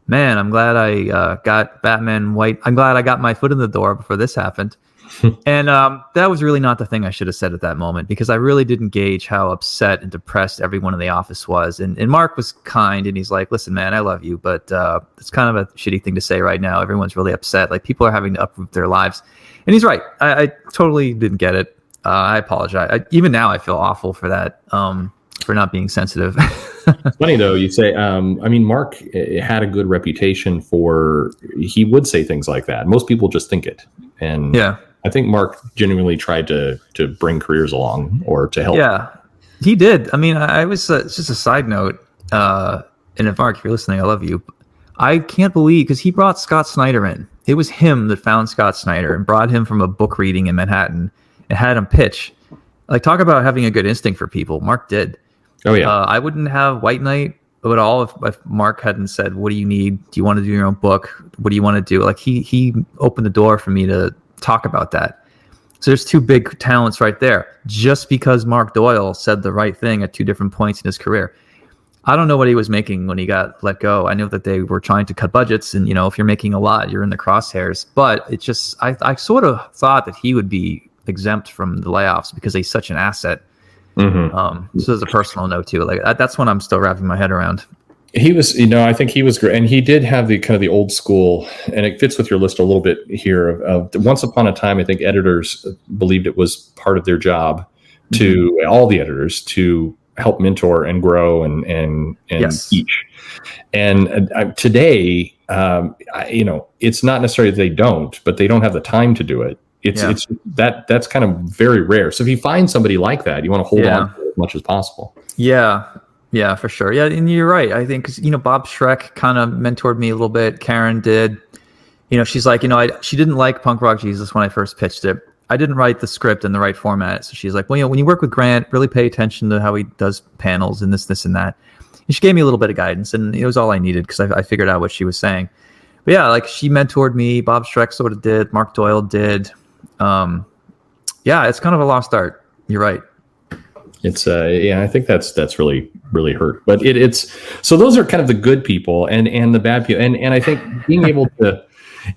S3: man, I'm glad I got Batman White. I'm glad I got my foot in the door before this happened. And that was really not the thing I should have said at that moment because I really didn't gauge how upset and depressed everyone in the office was. And Mark was kind and he's like, listen, man, I love you, but it's kind of a shitty thing to say right now. Everyone's really upset. Like people are having to uproot their lives. And he's right. I totally didn't get it. I apologize. Even now I feel awful for that, for not being sensitive.
S2: It's funny though, you say, Mark had a good reputation for, he would say things like that. Most people just think it. And I think Mark genuinely tried to bring careers along or to help.
S3: Yeah, he did. I mean, I was just a side note. And if Mark, if you're listening, I love you. I can't believe because he brought Scott Snyder in. It was him that found Scott Snyder and brought him from a book reading in Manhattan and had him pitch. Like, talk about having a good instinct for people. Mark did.
S2: Oh yeah.
S3: I wouldn't have White Knight at all if Mark hadn't said, "What do you need? Do you want to do your own book? What do you want to do?" Like he opened the door for me to talk about that. So there's two big talents right there. Just because Mark Doyle said the right thing at two different points in his career. I don't know what he was making when he got let go. I know that they were trying to cut budgets, and if you're making a lot, you're in the crosshairs. But it just, I sort of thought that he would be exempt from the layoffs because he's such an asset. Mm-hmm. So there's a personal note too. Like that's when I'm still wrapping my head around.
S2: He was, I think he was great, and he did have the kind of the old school, and it fits with your list a little bit here. Of once upon a time, I think editors believed it was part of their job to all the editors to help mentor and grow and
S3: yes.
S2: teach. And today, it's not necessarily that they don't, but they don't have the time to do it. It's that's kind of very rare. So if you find somebody like that, you want to hold on to it as much as possible.
S3: Yeah, for sure. Yeah, and you're right. I think because Bob Schreck kind of mentored me a little bit. Karen did. She's like, she didn't like Punk Rock Jesus when I first pitched it. I didn't write the script in the right format, so she's like, well, when you work with Grant, really pay attention to how he does panels and this, and that. And she gave me a little bit of guidance, and it was all I needed because I figured out what she was saying. But yeah, like she mentored me. Bob Schreck sort of did. Mark Doyle did. It's kind of a lost art. You're right.
S2: It's I think that's really really hurt. But it's so those are kind of the good people and the bad people, and I think being able to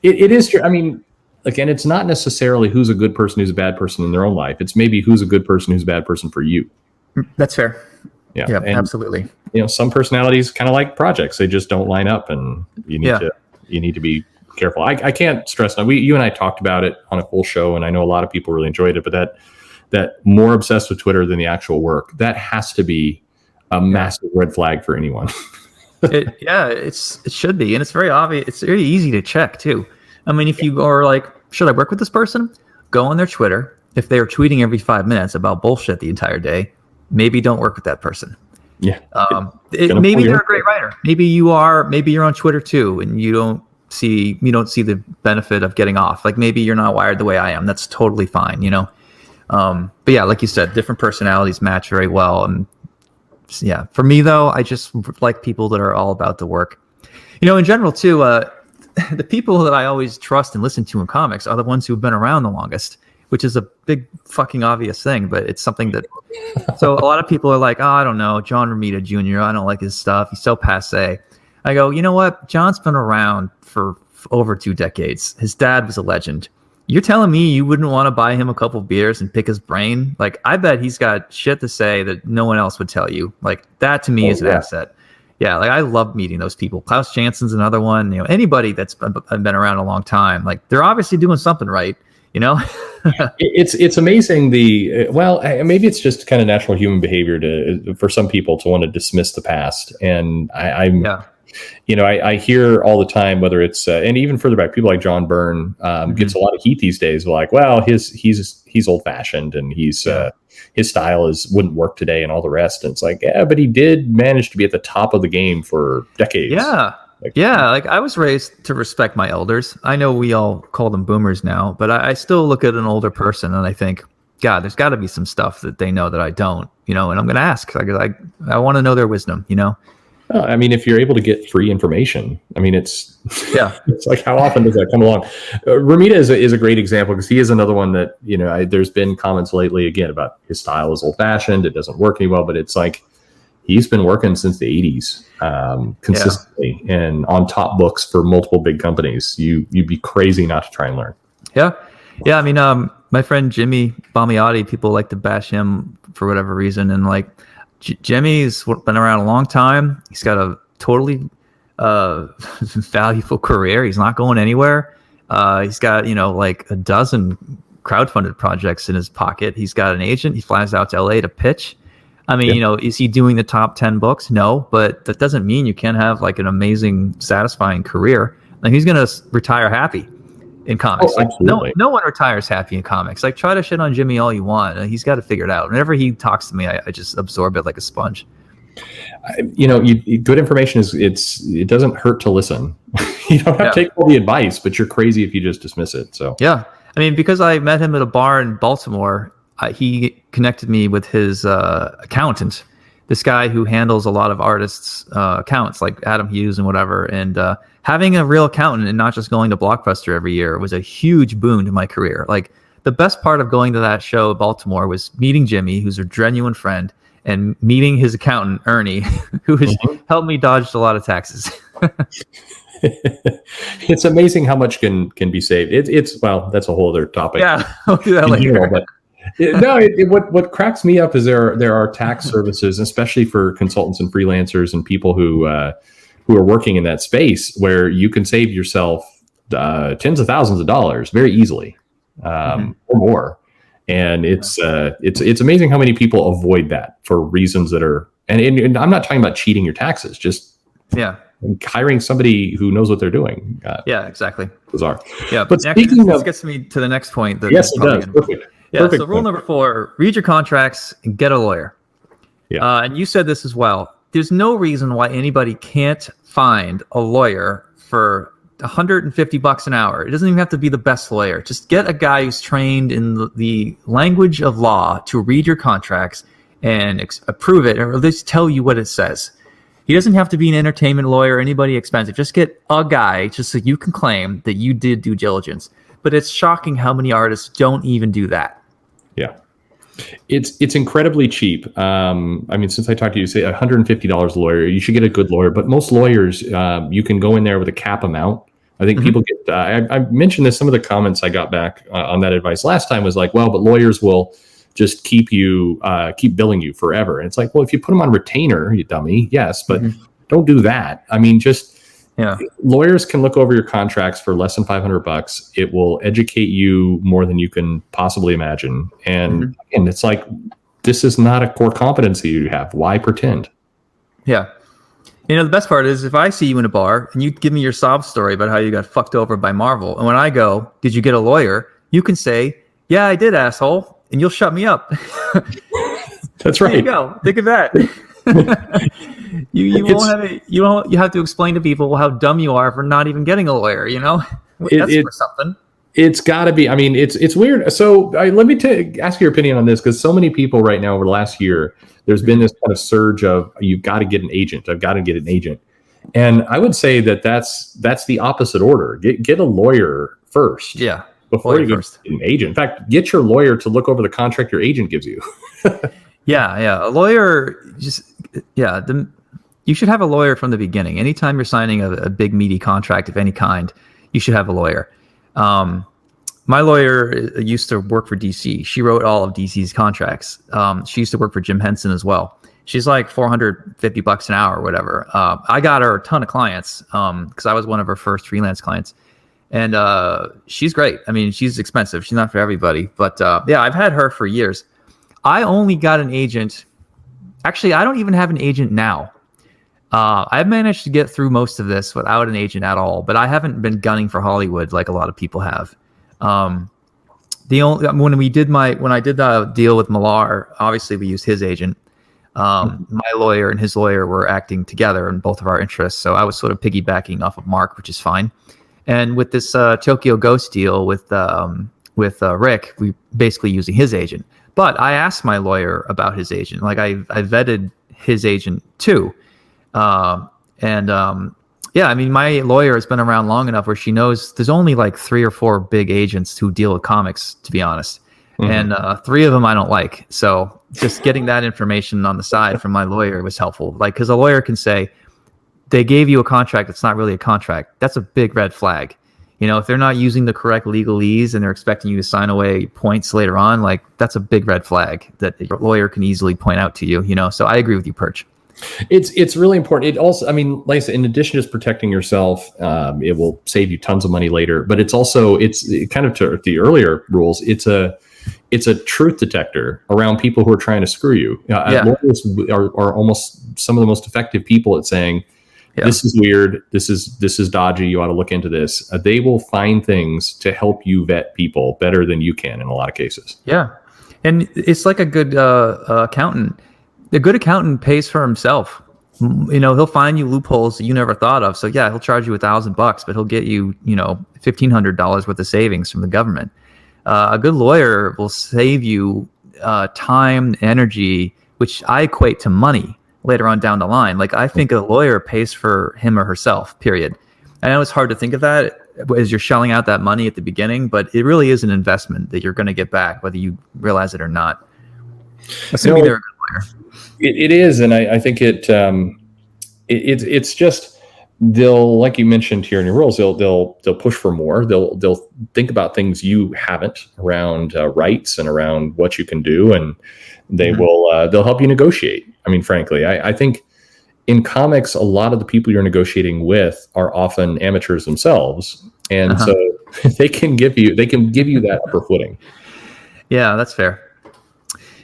S2: it is true. I mean, again, it's not necessarily who's a good person, who's a bad person in their own life. It's maybe who's a good person, who's a bad person for you.
S3: That's fair.
S2: Yeah,
S3: and, absolutely.
S2: Some personalities kind of like projects; they just don't line up, and you need to be careful. I can't stress enough. You and I talked about it on a full show, and I know a lot of people really enjoyed it. But that more obsessed with Twitter than the actual work, that has to be a massive red flag for anyone.
S3: It should be, and it's very obvious. It's very easy to check too. I mean, if you are like, should I work with this person? Go on their Twitter. If they're tweeting every 5 minutes about bullshit the entire day, maybe don't work with that person.
S2: Yeah.
S3: Maybe they're a great writer. Maybe you're on Twitter too, and you don't see the benefit of getting off. Like maybe you're not wired the way I am. That's totally fine, But yeah, like you said, different personalities match very well. And yeah, for me though, I just like people that are all about the work. In general too, the people that I always trust and listen to in comics are the ones who've been around the longest, which is a big fucking obvious thing, but it's something that, so a lot of people are like, oh, I don't know, John Romita Jr., I don't like his stuff. He's so passe. I go, you know what? John's been around for over 2 decades. His dad was a legend. You're telling me you wouldn't want to buy him a couple beers and pick his brain? Like, I bet he's got shit to say that no one else would tell you. Like, that to me is an asset. Yeah, like I love meeting those people. Klaus Jansen's another one. Anybody that's been around a long time, like they're obviously doing something right.
S2: It's amazing. Maybe it's just kind of natural human behavior for some people to want to dismiss the past. And I hear all the time, whether it's and even further back, people like John Byrne gets a lot of heat these days. Like, well, he's old fashioned and his style wouldn't work today and all the rest. And it's like, yeah, but he did manage to be at the top of the game for decades.
S3: Yeah. Like I was raised to respect my elders. I know we all call them boomers now, but I still look at an older person and I think, God, there's got to be some stuff that they know that I don't, and I'm going to ask. I want to know their wisdom,
S2: I mean, if you're able to get free information, I mean, it's like, how often does that come along? Romita is a great example because he is another one that, there's been comments lately again about his style is old fashioned. It doesn't work any well, but it's like, he's been working since the 80s consistently and on top books for multiple big companies. You'd be crazy not to try and learn.
S3: Yeah. I mean, my friend Jimmy Bamiotti, people like to bash him for whatever reason. And like Jimmy's been around a long time. He's got a totally valuable career. He's not going anywhere. He's got, like a dozen crowdfunded projects in his pocket. He's got an agent. He flies out to LA to pitch. I mean, is he doing the top 10 books? No, but that doesn't mean you can't have like an amazing, satisfying career. Like he's going to retire happy in comics.
S2: Oh, absolutely.
S3: No one retires happy in comics. Like try to shit on Jimmy all you want. He's got to figure it out. Whenever he talks to me, I just absorb it like a sponge.
S2: Good information it doesn't hurt to listen. You don't have to take all the advice, but you're crazy if you just dismiss it. So
S3: yeah, I mean, because I met him at a bar in Baltimore. He connected me with his accountant, this guy who handles a lot of artists' accounts, like Adam Hughes and whatever. And having a real accountant and not just going to Blockbuster every year was a huge boon to my career. Like the best part of going to that show in Baltimore was meeting Jimmy, who's a genuine friend, and meeting his accountant, Ernie, who has helped me dodge a lot of taxes.
S2: It's amazing how much can be saved. It's that's a whole other topic.
S3: Yeah, I'll do that later.
S2: What cracks me up is there are tax services, especially for consultants and freelancers and people who are working in that space, where you can save yourself tens of thousands of dollars very easily, or more. And it's amazing how many people avoid that for reasons that are, and I'm not talking about cheating your taxes, just hiring somebody who knows what they're doing.
S3: Exactly.
S2: Bizarre.
S3: Yeah,
S2: but
S3: this gets me to the next point.
S2: Yes, it does. Perfect.
S3: Yeah, so rule number 4, read your contracts and get a lawyer.
S2: Yeah.
S3: And you said this as well. There's no reason why anybody can't find a lawyer for $150 an hour. It doesn't even have to be the best lawyer. Just get a guy who's trained in the language of law to read your contracts and approve it, or at least tell you what it says. He doesn't have to be an entertainment lawyer or anybody expensive. Just get a guy just so you can claim that you did due diligence. But it's shocking how many artists don't even do that.
S2: Yeah. It's incredibly cheap. I mean, since I talked to you, say $150 a lawyer, you should get a good lawyer. But most lawyers, you can go in there with a cap amount. I think people get, I mentioned this, some of the comments I got back on that advice last time was like, well, but lawyers will just keep billing you forever. And it's like, well, if you put them on retainer, you dummy, yes, but don't do that. I mean, just
S3: Yeah.
S2: Lawyers can look over your contracts for less than $500. It will educate you more than you can possibly imagine. And it's like, this is not a core competency you have. Why pretend?
S3: Yeah. The best part is if I see you in a bar and you give me your sob story about how you got fucked over by Marvel, and when I go, did you get a lawyer? You can say, yeah, I did, asshole, and you'll shut me up.
S2: That's right.
S3: There you go. Think of that. You won't have it. You have to explain to people how dumb you are for not even getting a lawyer. That's for something.
S2: It's got to be. I mean, it's weird. So let me ask your opinion on this, because so many people right now over the last year, there's been this kind of surge of you've got to get an agent. I've got to get an agent, and I would say that's the opposite order. Get a lawyer first.
S3: Yeah.
S2: Before you get an agent. In fact, get your lawyer to look over the contract your agent gives you.
S3: Yeah. A lawyer, you should have a lawyer from the beginning. Anytime you're signing a big meaty contract of any kind, you should have a lawyer. My lawyer used to work for DC. She wrote all of DC's contracts. She used to work for Jim Henson as well. She's like $450 an hour or whatever. I got her a ton of clients because I was one of her first freelance clients. And she's great. I mean, she's expensive. She's not for everybody. But I've had her for years. I only got an agent. Actually, I don't even have an agent now. I've managed to get through most of this without an agent at all. But I haven't been gunning for Hollywood like a lot of people have. When I did the deal with Millar, obviously we used his agent. My lawyer and his lawyer were acting together in both of our interests. So I was sort of piggybacking off of Mark, which is fine. And with this Tokyo Ghost deal with Rick, we basically using his agent. But I asked my lawyer about his agent. Like I vetted his agent too. I mean, my lawyer has been around long enough where she knows there's only like 3 or 4 big agents who deal with comics, to be honest. And 3 of them I don't like. So just getting that information on the side from my lawyer was helpful. Like, because a lawyer can say, they gave you a contract that's not really a contract. That's a big red flag. If they're not using the correct legalese and they're expecting you to sign away points later on, like that's a big red flag that your lawyer can easily point out to you. So I agree with you, Perch.
S2: It's really important. It also, I mean, like I said, in addition to just protecting yourself, it will save you tons of money later. But it's kind of to the earlier rules. It's a truth detector around people who are trying to screw you. Lawyers are almost some of the most effective people at saying, this is weird. This is dodgy. You ought to look into this. They will find things to help you vet people better than you can in a lot of cases.
S3: Yeah. And it's like a good accountant. A good accountant pays for himself. He'll find you loopholes that you never thought of. So yeah, he'll charge you $1,000, but he'll get you, $1,500 worth of savings from the government. A good lawyer will save you time, energy, which I equate to money later on down the line. Like I think a lawyer pays for him or herself, period. I know it's hard to think of that as you're shelling out that money at the beginning, but it really is an investment that you're going to get back, whether you realize it or not. Assuming they're a good lawyer.
S2: It is. And I think it's just, they'll, like you mentioned here in your rules, they'll push for more. They'll think about things you haven't around rights and around what you can do. And they they'll help you negotiate. I mean, frankly, I think in comics, a lot of the people you're negotiating with are often amateurs themselves. And so they can give you that upper footing.
S3: Yeah, that's fair.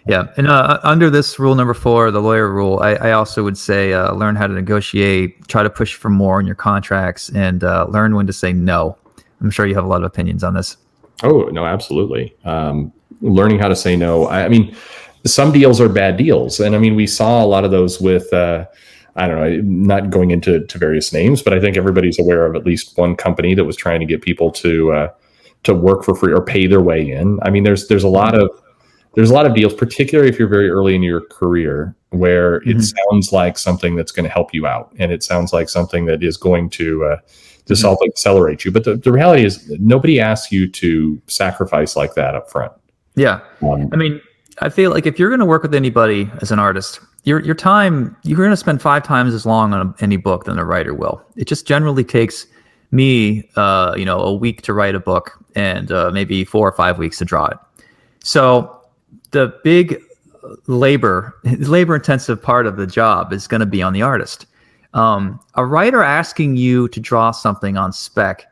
S3: Yeah. And under this rule number 4, the lawyer rule, I also would say learn how to negotiate, try to push for more in your contracts, and learn when to say no. I'm sure you have a lot of opinions on this. Oh,
S2: no, absolutely. Learning how to say no. I mean, some deals are bad deals. And I mean, we saw a lot of those with, I don't know, not going into various names, but I think everybody's aware of at least one company that was trying to get people to work for free or pay their way in. I mean, there's a lot of deals, particularly if you're very early in your career, where it sounds like something that's going to help you out. And it sounds like something that is going to accelerate you. But the reality is nobody asks you to sacrifice like that up front.
S3: Yeah. I mean, I feel like if you're going to work with anybody as an artist, your time, you're going to spend 5 times as long on any book than a writer will. It just generally takes me, a week to write a book and maybe 4 or 5 weeks to draw it. So the big labor intensive part of the job is going to be on the artist. A writer asking you to draw something on spec,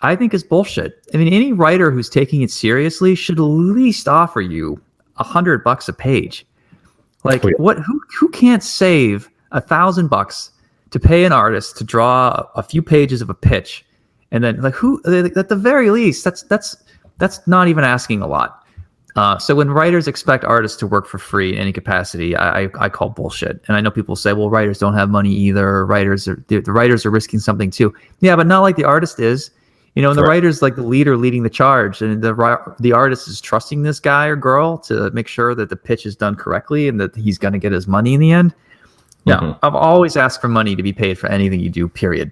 S3: I think, is bullshit. I mean, any writer who's taking it seriously should at least offer you $100 a page. Like, who can't save $1,000 to pay an artist to draw a few pages of a pitch, and then at the very least, that's not even asking a lot. So when writers expect artists to work for free in any capacity, I call bullshit. And I know people say, well, writers don't have money either. The writers are risking something too. Yeah, but not like the artist is. And the writer's like the leader leading the charge, and the artist is trusting this guy or girl to make sure that the pitch is done correctly and that he's going to get his money in the end. No, I've always asked for money to be paid for anything you do, period.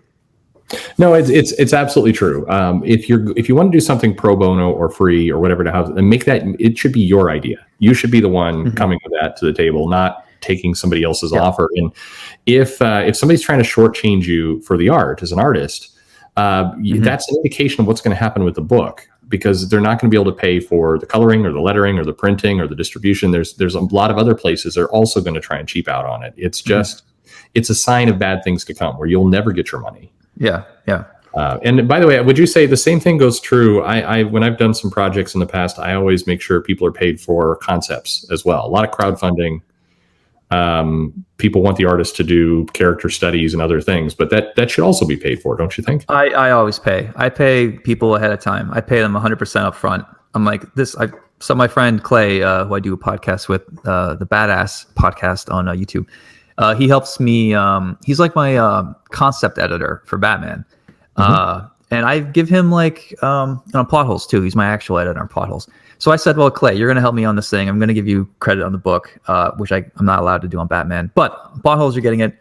S2: No, it's absolutely true. If you want to do something pro bono or free or whatever to have, and make that, it should be your idea. You should be the one coming with that to the table, not taking somebody else's offer. And if somebody's trying to shortchange you for the art as an artist, that's an indication of what's going to happen with the book, because they're not going to be able to pay for the coloring or the lettering or the printing or the distribution. There's a lot of other places they're also going to try and cheap out on it. It's just it's a sign of bad things to come, where you'll never get your money.
S3: Yeah.
S2: And by the way, would you say the same thing goes true? I when I've done some projects in the past, I always make sure people are paid for concepts as well. A lot of crowdfunding. People want the artist to do character studies and other things, but that should also be paid for, don't you think?
S3: I always pay. I pay people ahead of time. I pay them 100% up front. I'm like this. So my friend Clay, who I do a podcast with, the Badass podcast on YouTube, he helps me. He's like my concept editor for Batman, and I give him on plot holes too. He's my actual editor on plot holes. So I said, well, Clay, you're going to help me on this thing. I'm going to give you credit on the book, which I'm not allowed to do on Batman. But plot holes, you're getting it.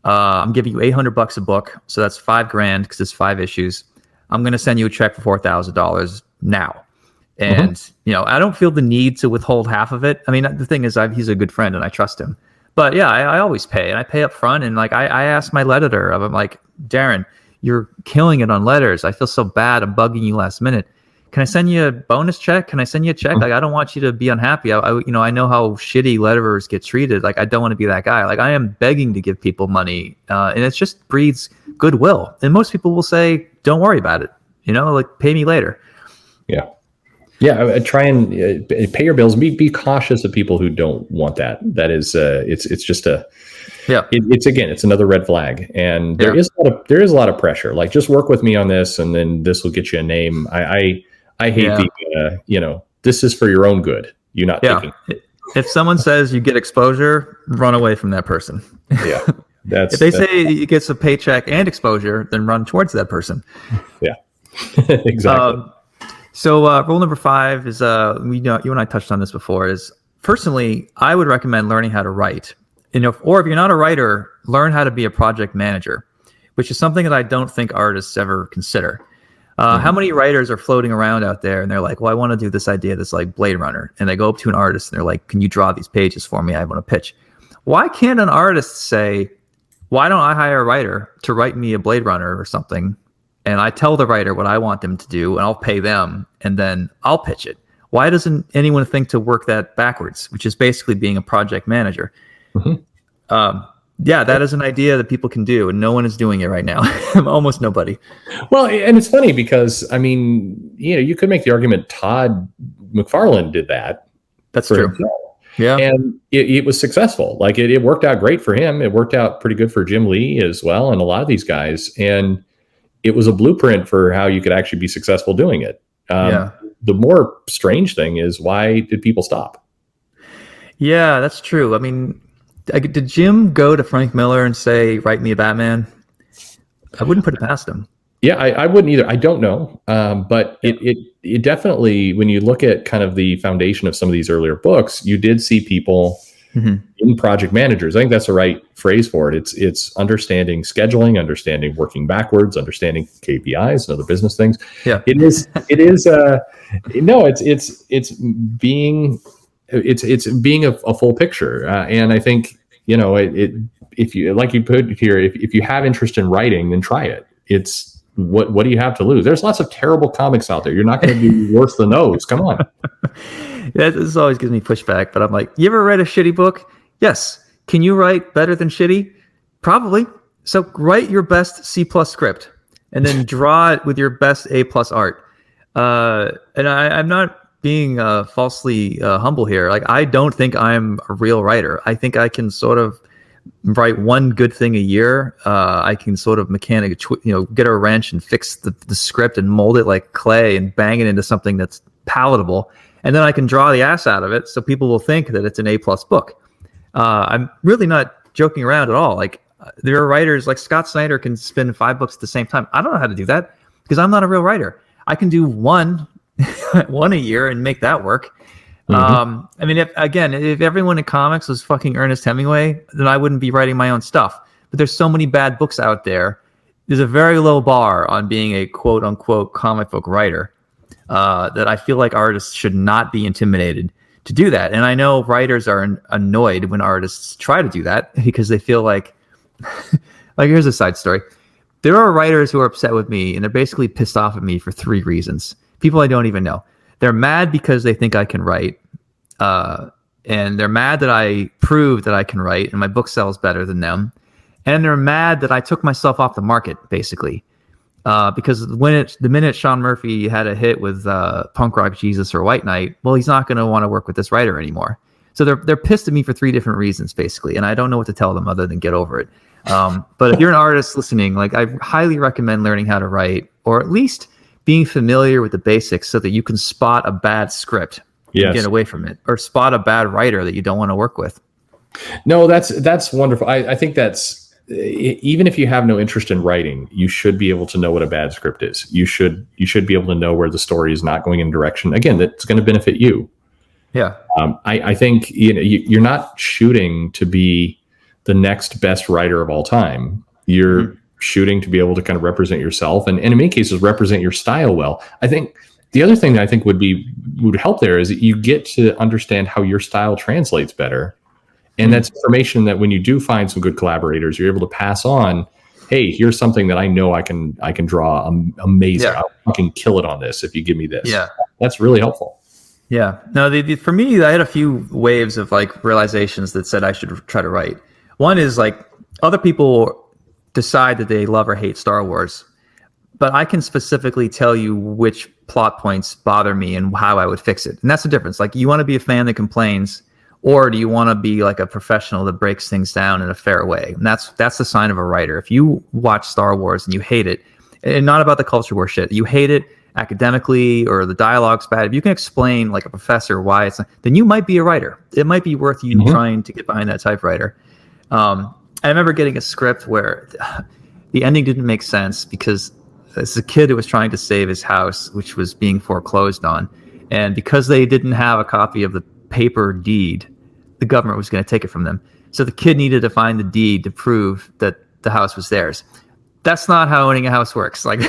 S3: I'm giving you $800 a book, so that's $5,000 because it's 5 issues. I'm going to send you a check for $4,000 now. And I don't feel the need to withhold half of it. I mean, the thing is, he's a good friend and I trust him. But yeah, I always pay, and I pay up front. And I asked my editor, I'm like, Darren, you're killing it on letters. I feel so bad. I'm bugging you last minute. Can I send you a bonus check? Can I send you a check? I don't want you to be unhappy. I know how shitty letterers get treated. I don't want to be that guy. I am begging to give people money, and it just breeds goodwill. And most people will say, "Don't worry about it. Pay me later."
S2: Yeah. Try and pay your bills. Be cautious of people who don't want that. That is, it's just a. Yeah, it's another red flag, and there is a lot of pressure. Like, just work with me on this, and then this will get you a name. I hate the this is for your own good. You're not taking.
S3: If someone says you get exposure, run away from that person.
S2: Yeah,
S3: if they say it gets a paycheck and exposure, then run towards that person.
S2: Yeah, exactly.
S3: So rule number 5 is you and I touched on this before. Is personally, I would recommend learning how to write. Or if you're not a writer, learn how to be a project manager, which is something that I don't think artists ever consider. How many writers are floating around out there and they're like, well, I want to do this idea that's like Blade Runner. And they go up to an artist and they're like, can you draw these pages for me? I want to pitch. Why can't an artist say, why don't I hire a writer to write me a Blade Runner or something? And I tell the writer what I want them to do and I'll pay them and then I'll pitch it. Why doesn't anyone think to work that backwards, which is basically being a project manager? That is an idea that people can do, and no one is doing it right now. Almost nobody.
S2: Well, and it's funny because you could make the argument Todd McFarlane did that.
S3: That's true.
S2: Himself.
S3: Yeah,
S2: and it was successful. Like it worked out great for him. It worked out pretty good for Jim Lee as well, and a lot of these guys. And it was a blueprint for how you could actually be successful doing it. The more strange thing is, why did people stop?
S3: Yeah, that's true. I mean, did Jim go to Frank Miller and say, write me a Batman? I wouldn't put it past him.
S2: Yeah, I wouldn't either. I don't know. But it definitely, when you look at kind of the foundation of some of these earlier books, you did see people in project managers. I think that's the right phrase for it. It's understanding scheduling, understanding working backwards, understanding KPIs and other business things.
S3: Yeah.
S2: It's being a full picture. And I think, if you, like you put here, if you have interest in writing, then try it. It's what do you have to lose? There's lots of terrible comics out there. You're not going to do worse than those. Come on.
S3: Yeah, this always gives me pushback, but I'm like, you ever read a shitty book? Yes. Can you write better than shitty? Probably. So write your best C+ script and then draw it with your best A+ art. And I'm not being falsely humble here. Like, I don't think I'm a real writer. I think I can sort of write one good thing a year. I can sort of get a wrench and fix the script and mold it like clay and bang it into something that's palatable. And then I can draw the ass out of it so people will think that it's an A+ book. I'm really not joking around at all. Like, there are writers like Scott Snyder can spin 5 books at the same time. I don't know how to do that because I'm not a real writer. I can do one a year and make that work. I mean, if everyone in comics was fucking Ernest Hemingway, then I wouldn't be writing my own stuff. But there's so many bad books out there. There's a very low bar on being a quote unquote comic book writer that I feel like artists should not be intimidated to do that. And I know writers are annoyed when artists try to do that because they feel like here's a side story. There are writers who are upset with me and they're basically pissed off at me for 3 reasons. People I don't even know. They're mad because they think I can write. And they're mad that I proved that I can write and my book sells better than them. And they're mad that I took myself off the market, basically. Because the minute Sean Murphy had a hit with Punk Rock Jesus or White Knight, well, he's not going to want to work with this writer anymore. So they're pissed at me for 3 different reasons, basically. And I don't know what to tell them other than get over it. But if you're an artist listening, like, I highly recommend learning how to write, or at least being familiar with the basics so that you can spot a bad script and get away from it, or spot a bad writer that you don't want to work with.
S2: No, that's wonderful. I think that's, even if you have no interest in writing, you should be able to know what a bad script is. You should be able to know where the story is not going in a direction, again, that's going to benefit you.
S3: Yeah.
S2: I think you're not shooting to be the next best writer of all time. You're shooting to be able to kind of represent yourself and in many cases represent your style well. I think the other thing that I think would help there is that you get to understand how your style translates better. And that's information that when you do find some good collaborators, you're able to pass on, hey, here's something that I know I can draw amazing.
S3: Yeah.
S2: I'll fucking kill it on this if you give me this.
S3: Yeah.
S2: That's really helpful.
S3: Yeah. No, for me, I had a few waves of like realizations that said I should try to write. One is like, other people decide that they love or hate Star Wars, but I can specifically tell you which plot points bother me and how I would fix it. And that's the difference. Like, you want to be a fan that complains, or do you want to be like a professional that breaks things down in a fair way? And that's the sign of a writer. If you watch Star Wars and you hate it, and not about the culture war shit, you hate it academically or the dialogue's bad, if you can explain like a professor why it's not, then you might be a writer. It might be worth you trying to get behind that typewriter. I remember getting a script where the ending didn't make sense because it's a kid who was trying to save his house, which was being foreclosed on. And because they didn't have a copy of the paper deed, the government was going to take it from them. So the kid needed to find the deed to prove that the house was theirs. That's not how owning a house works. Like,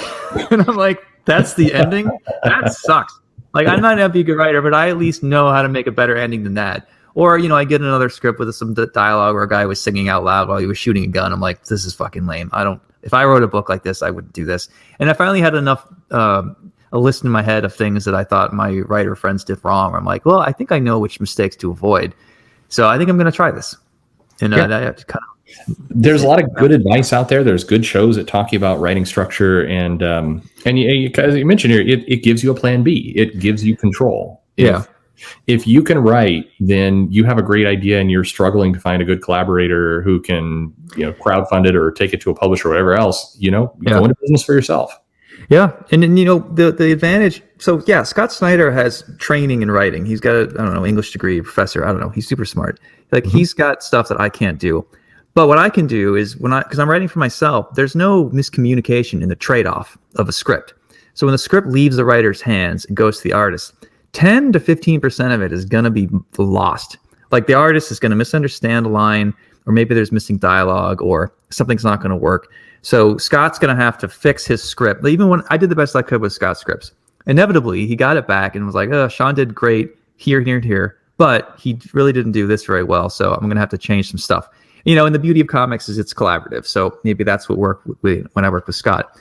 S3: and I'm like, that's the ending? That sucks. Like, I might not be a good writer, but I at least know how to make a better ending than that. Or, I get another script with some dialogue where a guy was singing out loud while he was shooting a gun. I'm like, this is fucking lame. If I wrote a book like this, I wouldn't do this. And I finally had enough, a list in my head of things that I thought my writer friends did wrong. Where I'm like, well, I think I know which mistakes to avoid. So I think I'm going to try this. And
S2: there's a lot of good advice out there. There's good shows that talk about writing structure. And as you mentioned here, it gives you a plan B. It gives you control. If you can write, then you have a great idea and you're struggling to find a good collaborator who can, crowdfund it or take it to a publisher or whatever else, go into business for yourself.
S3: Yeah. And then, the advantage. So yeah, Scott Snyder has training in writing. He's got a, English degree, professor. I don't know. He's super smart. Like he's got stuff that I can't do. But what I can do is because I'm writing for myself, there's no miscommunication in the trade-off of a script. So when the script leaves the writer's hands and goes to the artist, 10 to 15% of it is going to be lost. Like the artist is going to misunderstand a line, or maybe there's missing dialogue, or something's not going to work. So Scott's going to have to fix his script. Even when I did the best I could with Scott's scripts, inevitably he got it back and was like, oh, Sean did great here, but he really didn't do this very well. So I'm going to have to change some stuff. And the beauty of comics is it's collaborative. So maybe that's what worked when I work with Scott.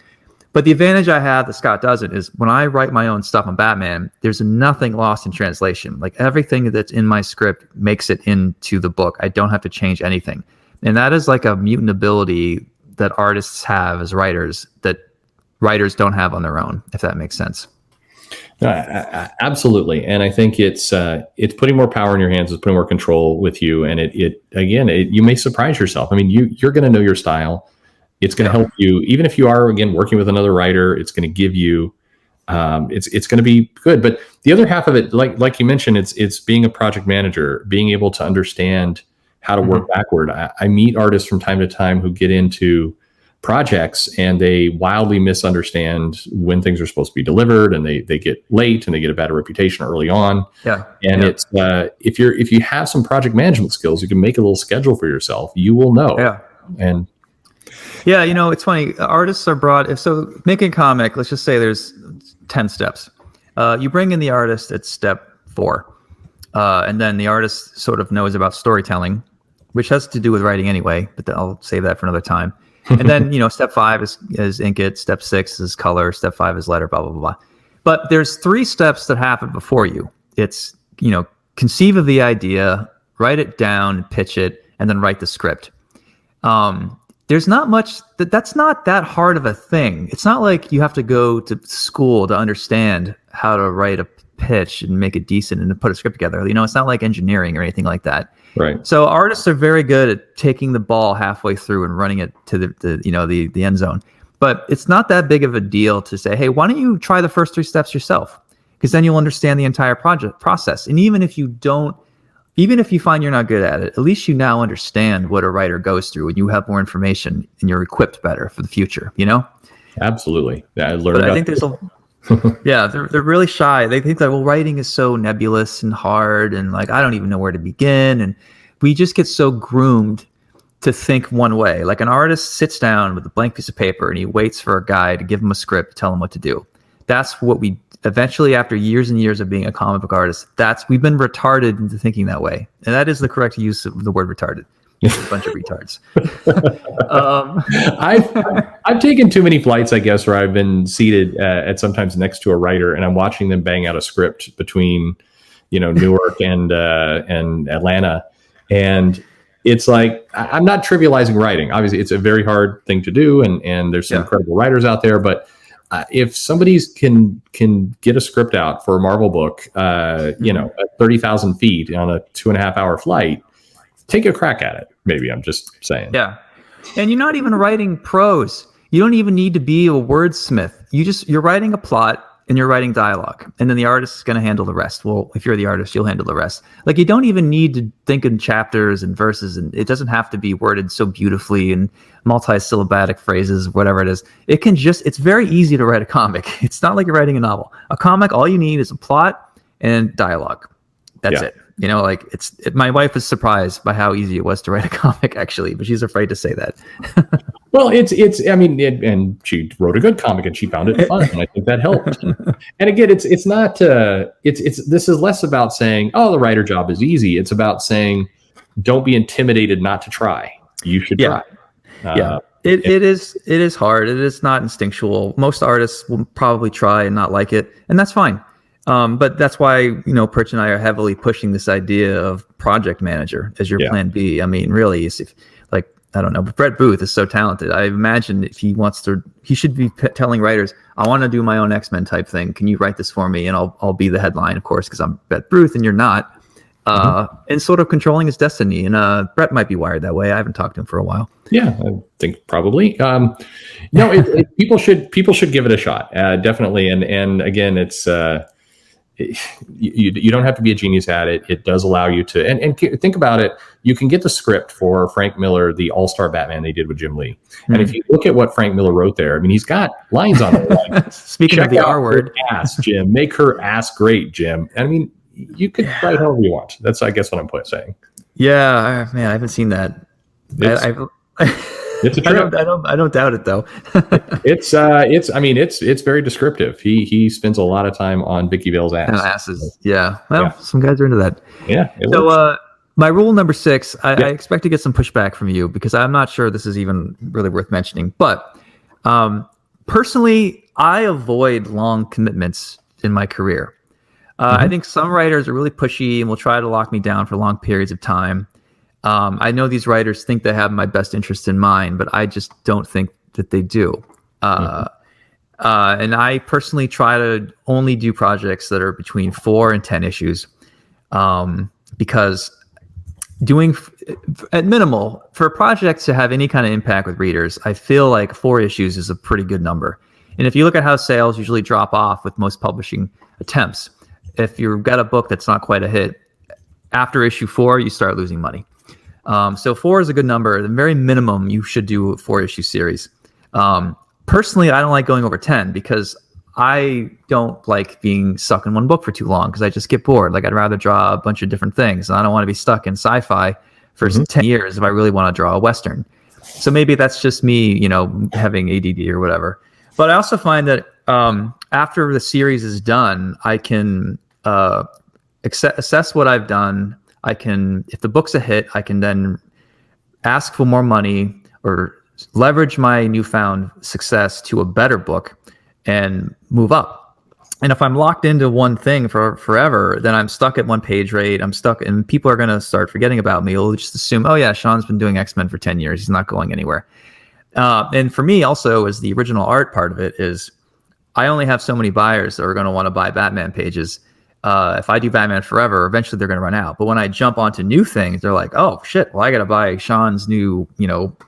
S3: But the advantage I have that Scott doesn't is when I write my own stuff on Batman, there's nothing lost in translation. Like everything that's in my script makes it into the book. I don't have to change anything. And that is like a mutant ability that artists have as writers that writers don't have on their own, if that makes sense.
S2: Absolutely. And I think it's putting more power in your hands, it's putting more control with you. And you may surprise yourself. I mean, you're going to know your style. It's going to help you, even if you are, again, working with another writer, it's going to give you, it's going to be good. But the other half of it, like you mentioned, it's being a project manager, being able to understand how to work backward. I meet artists from time to time who get into projects and they wildly misunderstand when things are supposed to be delivered, and they get late and they get a bad reputation early on. It's if you have some project management skills, you can make a little schedule for yourself. You will know. And
S3: it's funny. Artists are brought. So making a comic, let's just say there's 10 steps. You bring in the artist at step 4, and then the artist sort of knows about storytelling, which has to do with writing anyway. But I'll save that for another time. And then, step 5 is ink it. Step 6 is color. Step 5 is letter, blah, blah, blah. But there's 3 steps that happen before you. It's, conceive of the idea, write it down, pitch it, and then write the script. There's not much, that's not that hard of a thing. It's not like you have to go to school to understand how to write a pitch and make it decent and to put a script together. It's not like engineering or anything like that.
S2: Right.
S3: So artists are very good at taking the ball halfway through and running it to the end zone. But it's not that big of a deal to say, hey, why don't you try the first 3 steps yourself? Because then you'll understand the entire project process. And even if you find you're not good at it, at least you now understand what a writer goes through, and you have more information and you're equipped better for the future,
S2: Absolutely.
S3: I think there's they're really shy. They think that, writing is so nebulous and hard, and like, I don't even know where to begin. And we just get so groomed to think one way. Like, an artist sits down with a blank piece of paper and he waits for a guy to give him a script, tell him what to do. That's what we eventually, after years and years of being a comic book artist, we've been retarded into thinking that way. And that is the correct use of the word retarded. It's a bunch of retards.
S2: I've taken too many flights, I guess, where I've been seated at sometimes next to a writer, and I'm watching them bang out a script between, Newark and Atlanta, and it's like, I'm not trivializing writing. Obviously, it's a very hard thing to do, and there's some incredible writers out there. But if somebody's can get a script out for a Marvel book, at 30,000 feet on a 2.5 hour flight, take a crack at it. Maybe, I'm just saying.
S3: Yeah. And you're not even writing prose. You don't even need to be a wordsmith. You're writing a plot and you're writing dialogue. And then the artist is going to handle the rest. Well, if you're the artist, you'll handle the rest. Like, you don't even need to think in chapters and verses, and it doesn't have to be worded so beautifully and multi-syllabic phrases, whatever it is. It's very easy to write a comic. It's not like you're writing a novel. A comic, all you need is a plot and dialogue. That's it. My wife was surprised by how easy it was to write a comic, actually, but she's afraid to say that.
S2: Well, and she wrote a good comic and she found it fun, and I think that helped. And again, it's not, this is less about saying, oh, the writer job is easy. It's about saying, don't be intimidated not to try. You should try. It
S3: is hard. It is not instinctual. Most artists will probably try and not like it, and that's fine. But that's why, Perch and I are heavily pushing this idea of project manager as your plan B. I mean, really, I don't know, but Brett Booth is so talented. I imagine if he should be telling writers, I want to do my own X-Men type thing. Can you write this for me? And I'll be the headline, of course, because I'm Brett Booth and you're not. And sort of controlling his destiny. And Brett might be wired that way. I haven't talked to him for a while.
S2: Yeah, I think probably. People should give it a shot, definitely. And again, it's you don't have to be a genius at it. It does allow you to, and think about it. You can get the script for Frank Miller, the All-Star Batman they did with Jim Lee. Mm-hmm. And if you look at what Frank Miller wrote there, I mean, he's got lines on it. Like,
S3: speaking of the R word,
S2: ass, Jim, make her ass great, Jim. I mean, you could write however you want. That's, I guess, what I'm saying.
S3: Yeah, man, I haven't seen that.
S2: It's a trip.
S3: I don't doubt it though.
S2: It's very descriptive. He spends a lot of time on Vicky Vale's ass.
S3: Asses. Yeah. Well, some guys are into that.
S2: Yeah.
S3: So my rule number 6, I expect to get some pushback from you because I'm not sure this is even really worth mentioning. But personally, I avoid long commitments in my career. I think some writers are really pushy and will try to lock me down for long periods of time. I know these writers think they have my best interest in mind, but I just don't think that they do. And I personally try to only do projects that are between 4 and 10 issues, because doing at minimal for a project to have any kind of impact with readers, I feel like 4 issues is a pretty good number. And if you look at how sales usually drop off with most publishing attempts, if you've got a book that's not quite a hit, after issue 4, you start losing money. So 4 is a good number. The very minimum, you should do a 4-issue series. Personally, I don't like going over 10 because I don't like being stuck in one book for too long because I just get bored. Like, I'd rather draw a bunch of different things. And I don't want to be stuck in sci-fi for 10 years if I really want to draw a Western. So maybe that's just me, having ADD or whatever. But I also find that after the series is done, I can assess what I've done. If the book's a hit, I can then ask for more money or leverage my newfound success to a better book and move up. And if I'm locked into one thing for forever, then I'm stuck at one page rate. I'm stuck, and people are going to start forgetting about me. They'll just assume, oh yeah, Sean's been doing X-Men for 10 years. He's not going anywhere. And for me also, as the original art part of it, is I only have so many buyers that are going to want to buy Batman pages. If I do Batman Forever, eventually they're going to run out. But when I jump onto new things, they're like, oh shit, well, I got to buy Sean's new,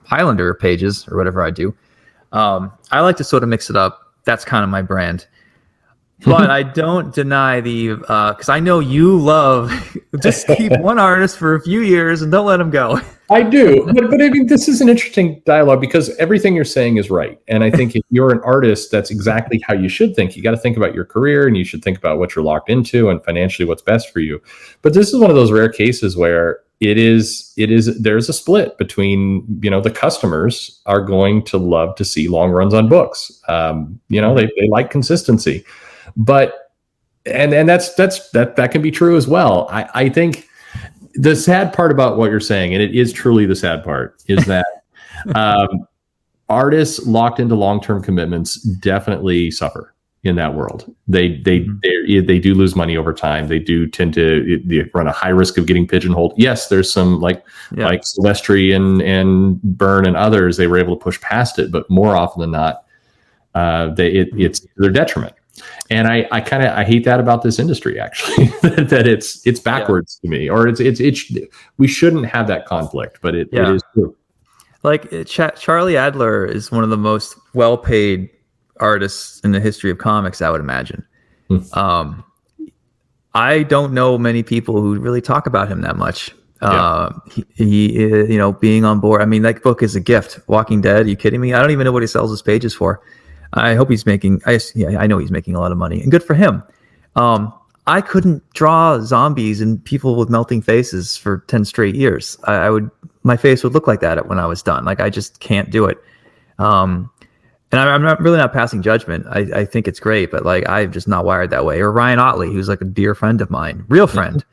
S3: Highlander pages or whatever I do. I like to sort of mix it up. That's kind of my brand. But I don't deny because I know you love just keep one artist for a few years and don't let him go.
S2: I do, but I mean, this is an interesting dialogue because everything you're saying is right. And I think if you're an artist, that's exactly how you should think. You got to think about your career, and you should think about what you're locked into and financially what's best for you. But this is one of those rare cases where there's a split between, the customers are going to love to see long runs on books. They like consistency, but and that can be true as well. I think the sad part about what you're saying, and it is truly the sad part, is that artists locked into long-term commitments definitely suffer in that world. They do lose money over time. They do tend to run a high risk of getting pigeonholed. Yes, there's some like Silvestri and Byrne and others, they were able to push past it, but more often than not, it's their detriment. And I hate that about this industry, actually, that it's backwards to me, or we shouldn't have that conflict, but it is true.
S3: Like Charlie Adler is one of the most well-paid artists in the history of comics, I would imagine. I don't know many people who really talk about him that much. He being on board. I mean, that book is a gift. Walking Dead. Are you kidding me? I don't even know what he sells his pages for. I hope he's making. I know he's making a lot of money, and good for him. I couldn't draw zombies and people with melting faces for 10 straight years. My face would look like that when I was done. Like, I just can't do it. And I'm not passing judgment. I think it's great, but like, I'm just not wired that way. Or Ryan Otley, who's like a dear friend of mine, real friend,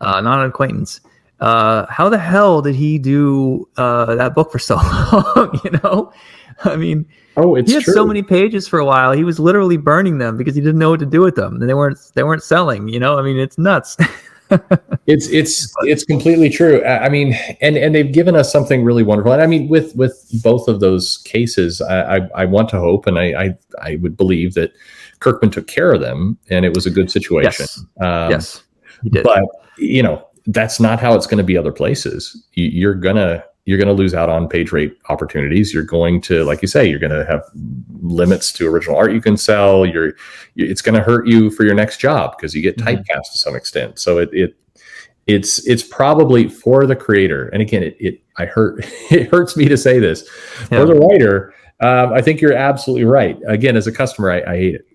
S3: not an acquaintance. How the hell did he do that book for so long? I mean, he had so many pages for a while. He was literally burning them because he didn't know what to do with them, and they weren't selling. I mean, it's nuts.
S2: It's completely true. I mean, and they've given us something really wonderful. And I mean, with both of those cases, I want to hope, and I would believe that Kirkman took care of them, and it was a good situation.
S3: Yes, he did.
S2: But that's not how it's going to be other places. You're gonna lose out on page rate opportunities. You're going to, like you say, you're going to have limits to original art you can sell. It's going to hurt you for your next job because you get typecast to some extent. So it's probably for the creator. And again, it hurts me to say this. For the writer, I think you're absolutely right. Again, as a customer, I hate it.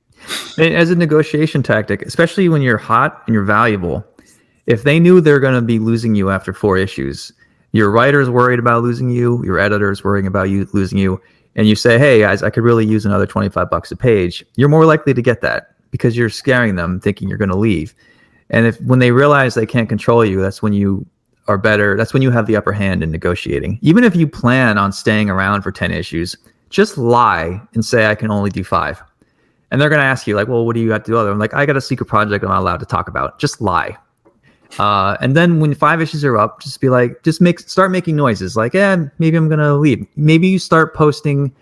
S3: And as a negotiation tactic, especially when you're hot and you're valuable, if they knew they're going to be losing you after 4 issues, your writer's worried about losing you, your editor's worrying about you losing you, and you say, hey guys, I could really use another $25 a page, you're more likely to get that because you're scaring them thinking you're going to leave. And when they realize they can't control you, that's when you are better. That's when you have the upper hand in negotiating. Even if you plan on staying around for 10 issues, just lie and say, I can only do 5. And they're going to ask you like, well, what do you got to do other? I'm like, I got a secret project I'm not allowed to talk about. Just lie. And then when 5 issues are up, just be like, start making noises. Like, maybe I'm gonna leave. Maybe you start posting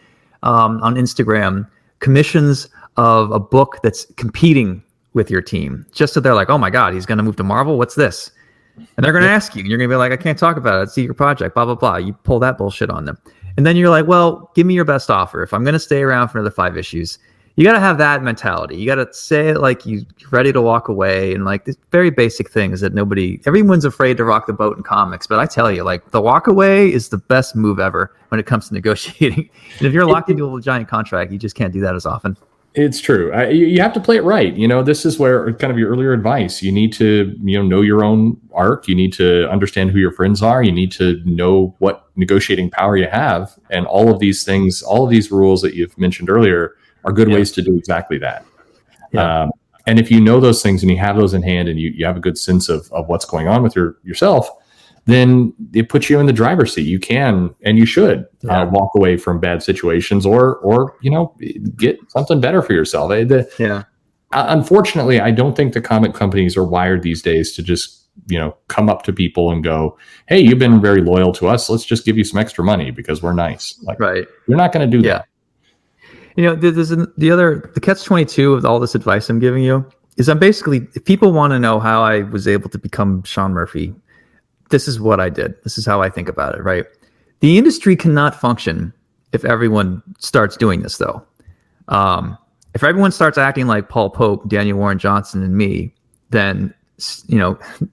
S3: on Instagram commissions of a book that's competing with your team, just so they're like, oh my God, he's gonna move to Marvel. What's this? And they're gonna ask you, and you're gonna be like, I can't talk about it. It's your project. Blah blah blah. You pull that bullshit on them, and then you're like, well, give me your best offer. If I'm gonna stay around for another 5 issues. You got to have that mentality. You got to say it like you're ready to walk away, and like these very basic things that everyone's afraid to rock the boat in comics. But I tell you, like the walk away is the best move ever when it comes to negotiating. And if you're locked into a giant contract, you just can't do that as often.
S2: It's true. You have to play it right. This is where kind of your earlier advice, you need to, know your own arc. You need to understand who your friends are. You need to know what negotiating power you have. And all of these things, all of these rules that you've mentioned earlier are good ways to do exactly that. Yeah. And if you know those things and you have those in hand and you have a good sense of what's going on with yourself, then it puts you in the driver's seat. You can and you should walk away from bad situations or get something better for yourself. Unfortunately, I don't think the comic companies are wired these days to just come up to people and go, hey, you've been very loyal to us. Let's just give you some extra money because we're nice. Like, right. You're not going to do that.
S3: There's the catch-22 of all this advice I'm giving you is if people want to know how I was able to become Sean Murphy, this is what I did. This is how I think about it, right? The industry cannot function if everyone starts doing this, though. If everyone starts acting like Paul Pope, Daniel Warren Johnson, and me, then,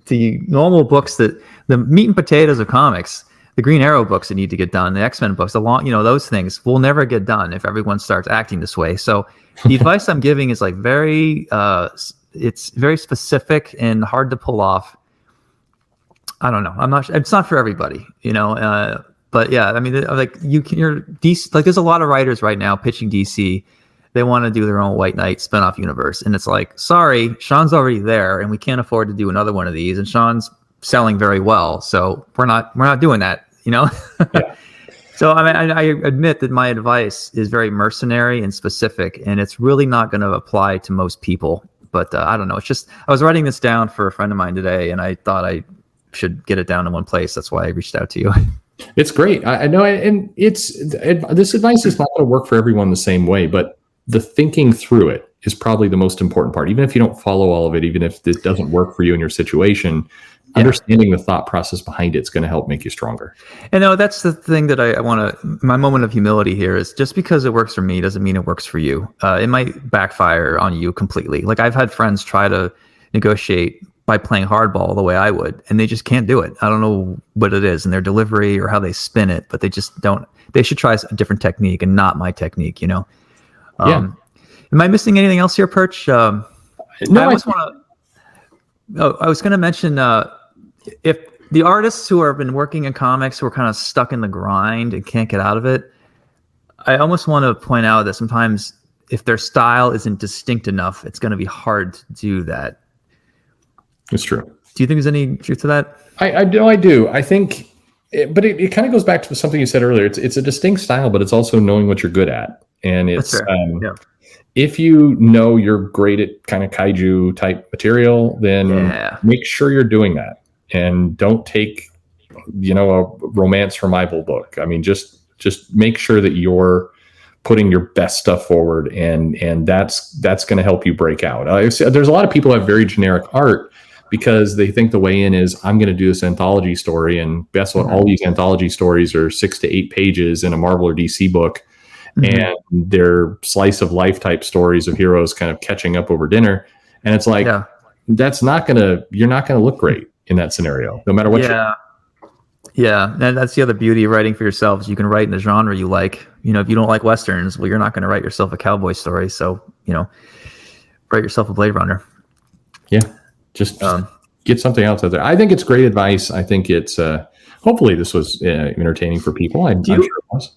S3: the normal books the meat and potatoes of comics, the Green Arrow books that need to get done, the X-Men books, those things will never get done if everyone starts acting this way. So the advice I'm giving is like it's very specific and hard to pull off. I don't know. It's not for everybody, but yeah, I mean, you're DC, like there's a lot of writers right now pitching DC. They want to do their own White Knight spinoff universe. And it's like, sorry, Sean's already there and we can't afford to do another one of these. And Sean's selling very well. So we're not doing that. Yeah. So I admit that my advice is very mercenary and specific, and it's really not going to apply to most people. But I don't know. It's just I was writing this down for a friend of mine today, and I thought I should get it down in one place. That's why I reached out to you.
S2: It's great. I know, and this advice is not going to work for everyone the same way, but the thinking through it is probably the most important part. Even if you don't follow all of it, even if this doesn't work for you in your situation. Understanding the thought process behind it is going to help make you stronger. And
S3: no, that's the thing that I want to, my moment of humility here is just because it works for me doesn't mean it works for you. It might backfire on you completely. Like I've had friends try to negotiate by playing hardball the way I would, and they just can't do it. I don't know what it is in their delivery or how they spin it, but they just don't. They should try a different technique and not my technique, Am I missing anything else here, Perch? No, I was going to mention, if the artists who have been working in comics who are kind of stuck in the grind and can't get out of it, I almost want to point out that sometimes if their style isn't distinct enough, it's going to be hard to do that.
S2: It's true.
S3: Do you think there's any truth to that?
S2: I do. I think, but it kind of goes back to something you said earlier. It's a distinct style, but it's also knowing what you're good at. And it's, if you know you're great at kind of kaiju type material, then make sure you're doing that. And don't take, a romance revival book. I mean, just make sure that you're putting your best stuff forward, and that's going to help you break out. There's a lot of people who have very generic art because they think the way in is I'm going to do this anthology story, and guess what? All these anthology stories are 6 to 8 pages in a Marvel or DC book, and they're slice of life type stories of heroes kind of catching up over dinner, and it's like you're not going to look great in that scenario, no matter what.
S3: Yeah, and that's the other beauty of writing for yourself. Is you can write in the genre you like. If you don't like westerns, well, you're not going to write yourself a cowboy story. So, write yourself a Blade Runner.
S2: Yeah, just get something else out there. I think it's great advice. I think it's hopefully this was entertaining for people. I'm sure it was.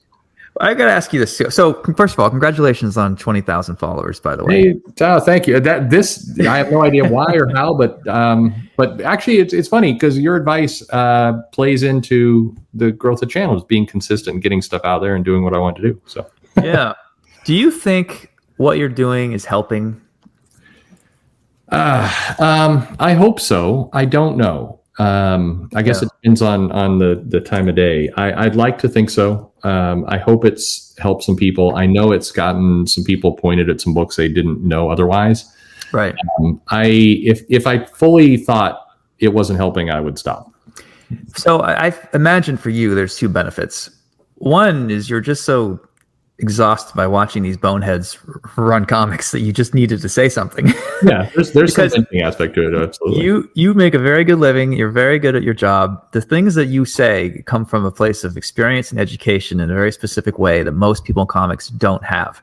S3: I got to ask you this. So, first of all, congratulations on 20,000 followers, by the way.
S2: Hey, thank you. I have no idea why or how, but actually it's funny because your advice plays into the growth of channels, being consistent and getting stuff out there and doing what I want to do. So,
S3: yeah. Do you think what you're doing is helping?
S2: I hope so. I don't know. I guess it depends on the time of day. I'd like to think so. I hope it's helped some people. I know it's gotten some people pointed at some books they didn't know otherwise.
S3: Right.
S2: If I fully thought it wasn't helping, I would stop.
S3: So I imagine for you, there's two benefits. One is you're just so exhausted by watching these boneheads run comics that you just needed to say something.
S2: Yeah, there's some venting aspect to it. Absolutely.
S3: You make a very good living. You're very good at your job. The things that you say come from a place of experience and education in a very specific way that most people in comics don't have.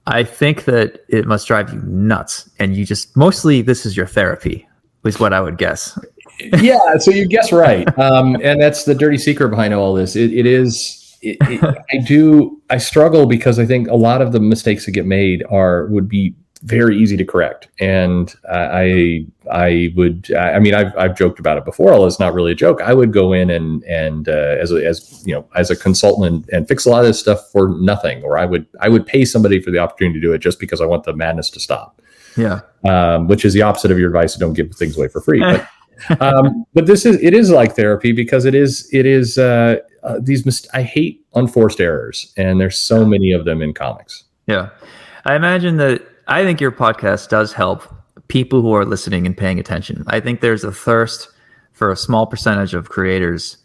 S3: I think that it must drive you nuts, and you just mostly this is your therapy, is what I would guess.
S2: Yeah, so you guess right, and that's the dirty secret behind all this. It is. I struggle because I think a lot of the mistakes that get made would be very easy to correct, and I've joked about it before. Although it's not really a joke. I would go in and as a consultant and fix a lot of this stuff for nothing, or I would pay somebody for the opportunity to do it just because I want the madness to stop. Yeah, which is the opposite of your advice: don't give things away for free. But but it is like therapy because it is I hate unforced errors, and there's so many of them in comics.
S3: Yeah, I think your podcast does help people who are listening and paying attention. I think there's a thirst for a small percentage of creators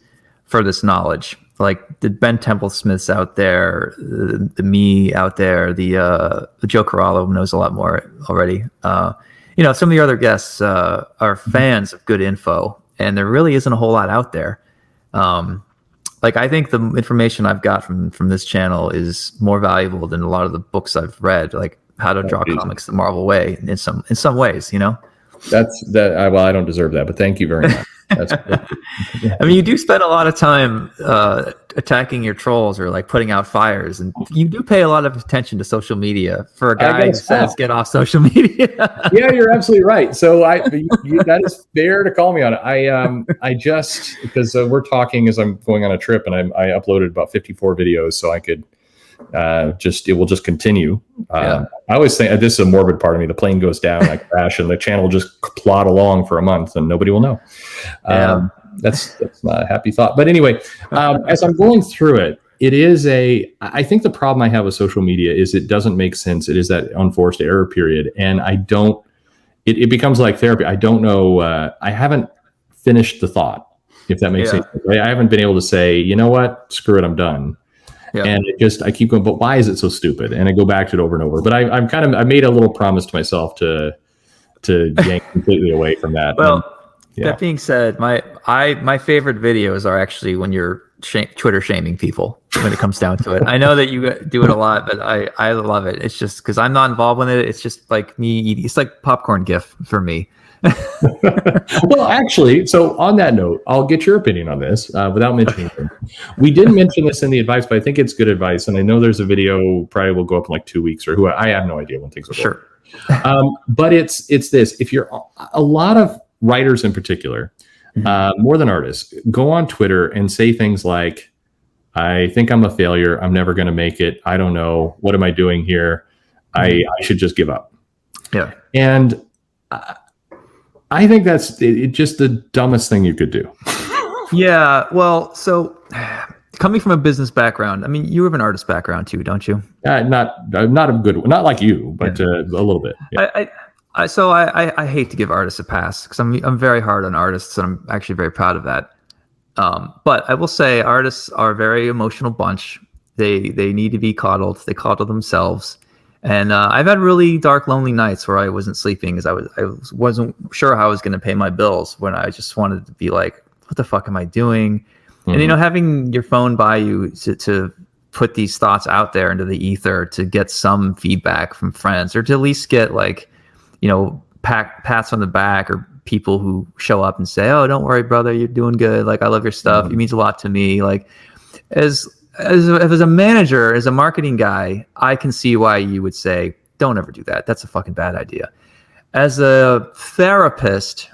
S3: for this knowledge, like the Ben Temple-Smiths out there, the me out there, the Joe Corallo knows a lot more already. Some of the other guests are fans of good info, and there really isn't a whole lot out there. I think the information I've got from this channel is more valuable than a lot of the books I've read, like How to Draw Comics the Marvel Way in some ways,
S2: That's that. Well, I don't deserve that, but thank you very much. That's
S3: yeah. I mean, you do spend a lot of time attacking your trolls or like putting out fires, and you do pay a lot of attention to social media for a guy who says get off social media.
S2: Yeah, you're absolutely right. So that is fair to call me on it. I just because we're talking as I'm going on a trip, and I uploaded about 54 videos, so I could it will just continue. I always think this is a morbid part of me. The plane goes down, I crash, and the channel will just plod along for a month, and nobody will know. That's not a happy thought. But anyway, as I'm going through it, I think the problem I have with social media is it doesn't make sense. It is that unforced error period, and it becomes like therapy. I don't know. I haven't finished the thought, if that makes sense. I haven't been able to say, you know what, screw it, I'm done. Yeah. And I keep going, but why is it so stupid? And I go back to it over and over. But I made a little promise to myself to yank completely away from that.
S3: Well, that being said, my favorite videos are actually when you're Twitter shaming people when it comes down to it. I know that you do it a lot, but I love it. It's just because I'm not involved with it. It's just like me eating. It's like popcorn GIF for me.
S2: Well, actually, so on that note, I'll get your opinion on this without mentioning it. We didn't mention this in the advice, but I think it's good advice. And I know there's a video probably will go up in like 2 weeks or I have no idea when things will go. Sure. But it's this. If you're a lot of writers in particular, more than artists, go on Twitter and say things like, I think I'm a failure. I'm never going to make it. I don't know. What am I doing here? I should just give up. Yeah. And I think that's just the dumbest thing you could do.
S3: Yeah. Well, so coming from a business background, I mean, you have an artist background too, don't you?
S2: Not a good one. Not like you, but a little bit. Yeah.
S3: I hate to give artists a pass because I'm very hard on artists, and I'm actually very proud of that. But I will say artists are a very emotional bunch. They need to be coddled. They coddle themselves. And I've had really dark, lonely nights where I wasn't sleeping because I wasn't sure how I was going to pay my bills, when I just wanted to be like, what the fuck am I doing? Mm-hmm. And, having your phone by you to put these thoughts out there into the ether to get some feedback from friends, or to at least get pats on the back, or people who show up and say, oh, don't worry, brother, you're doing good. Like, I love your stuff. Mm-hmm. It means a lot to me. Like, as a manager, as a marketing guy, I can see why you would say, don't ever do that. That's a fucking bad idea. As a therapist,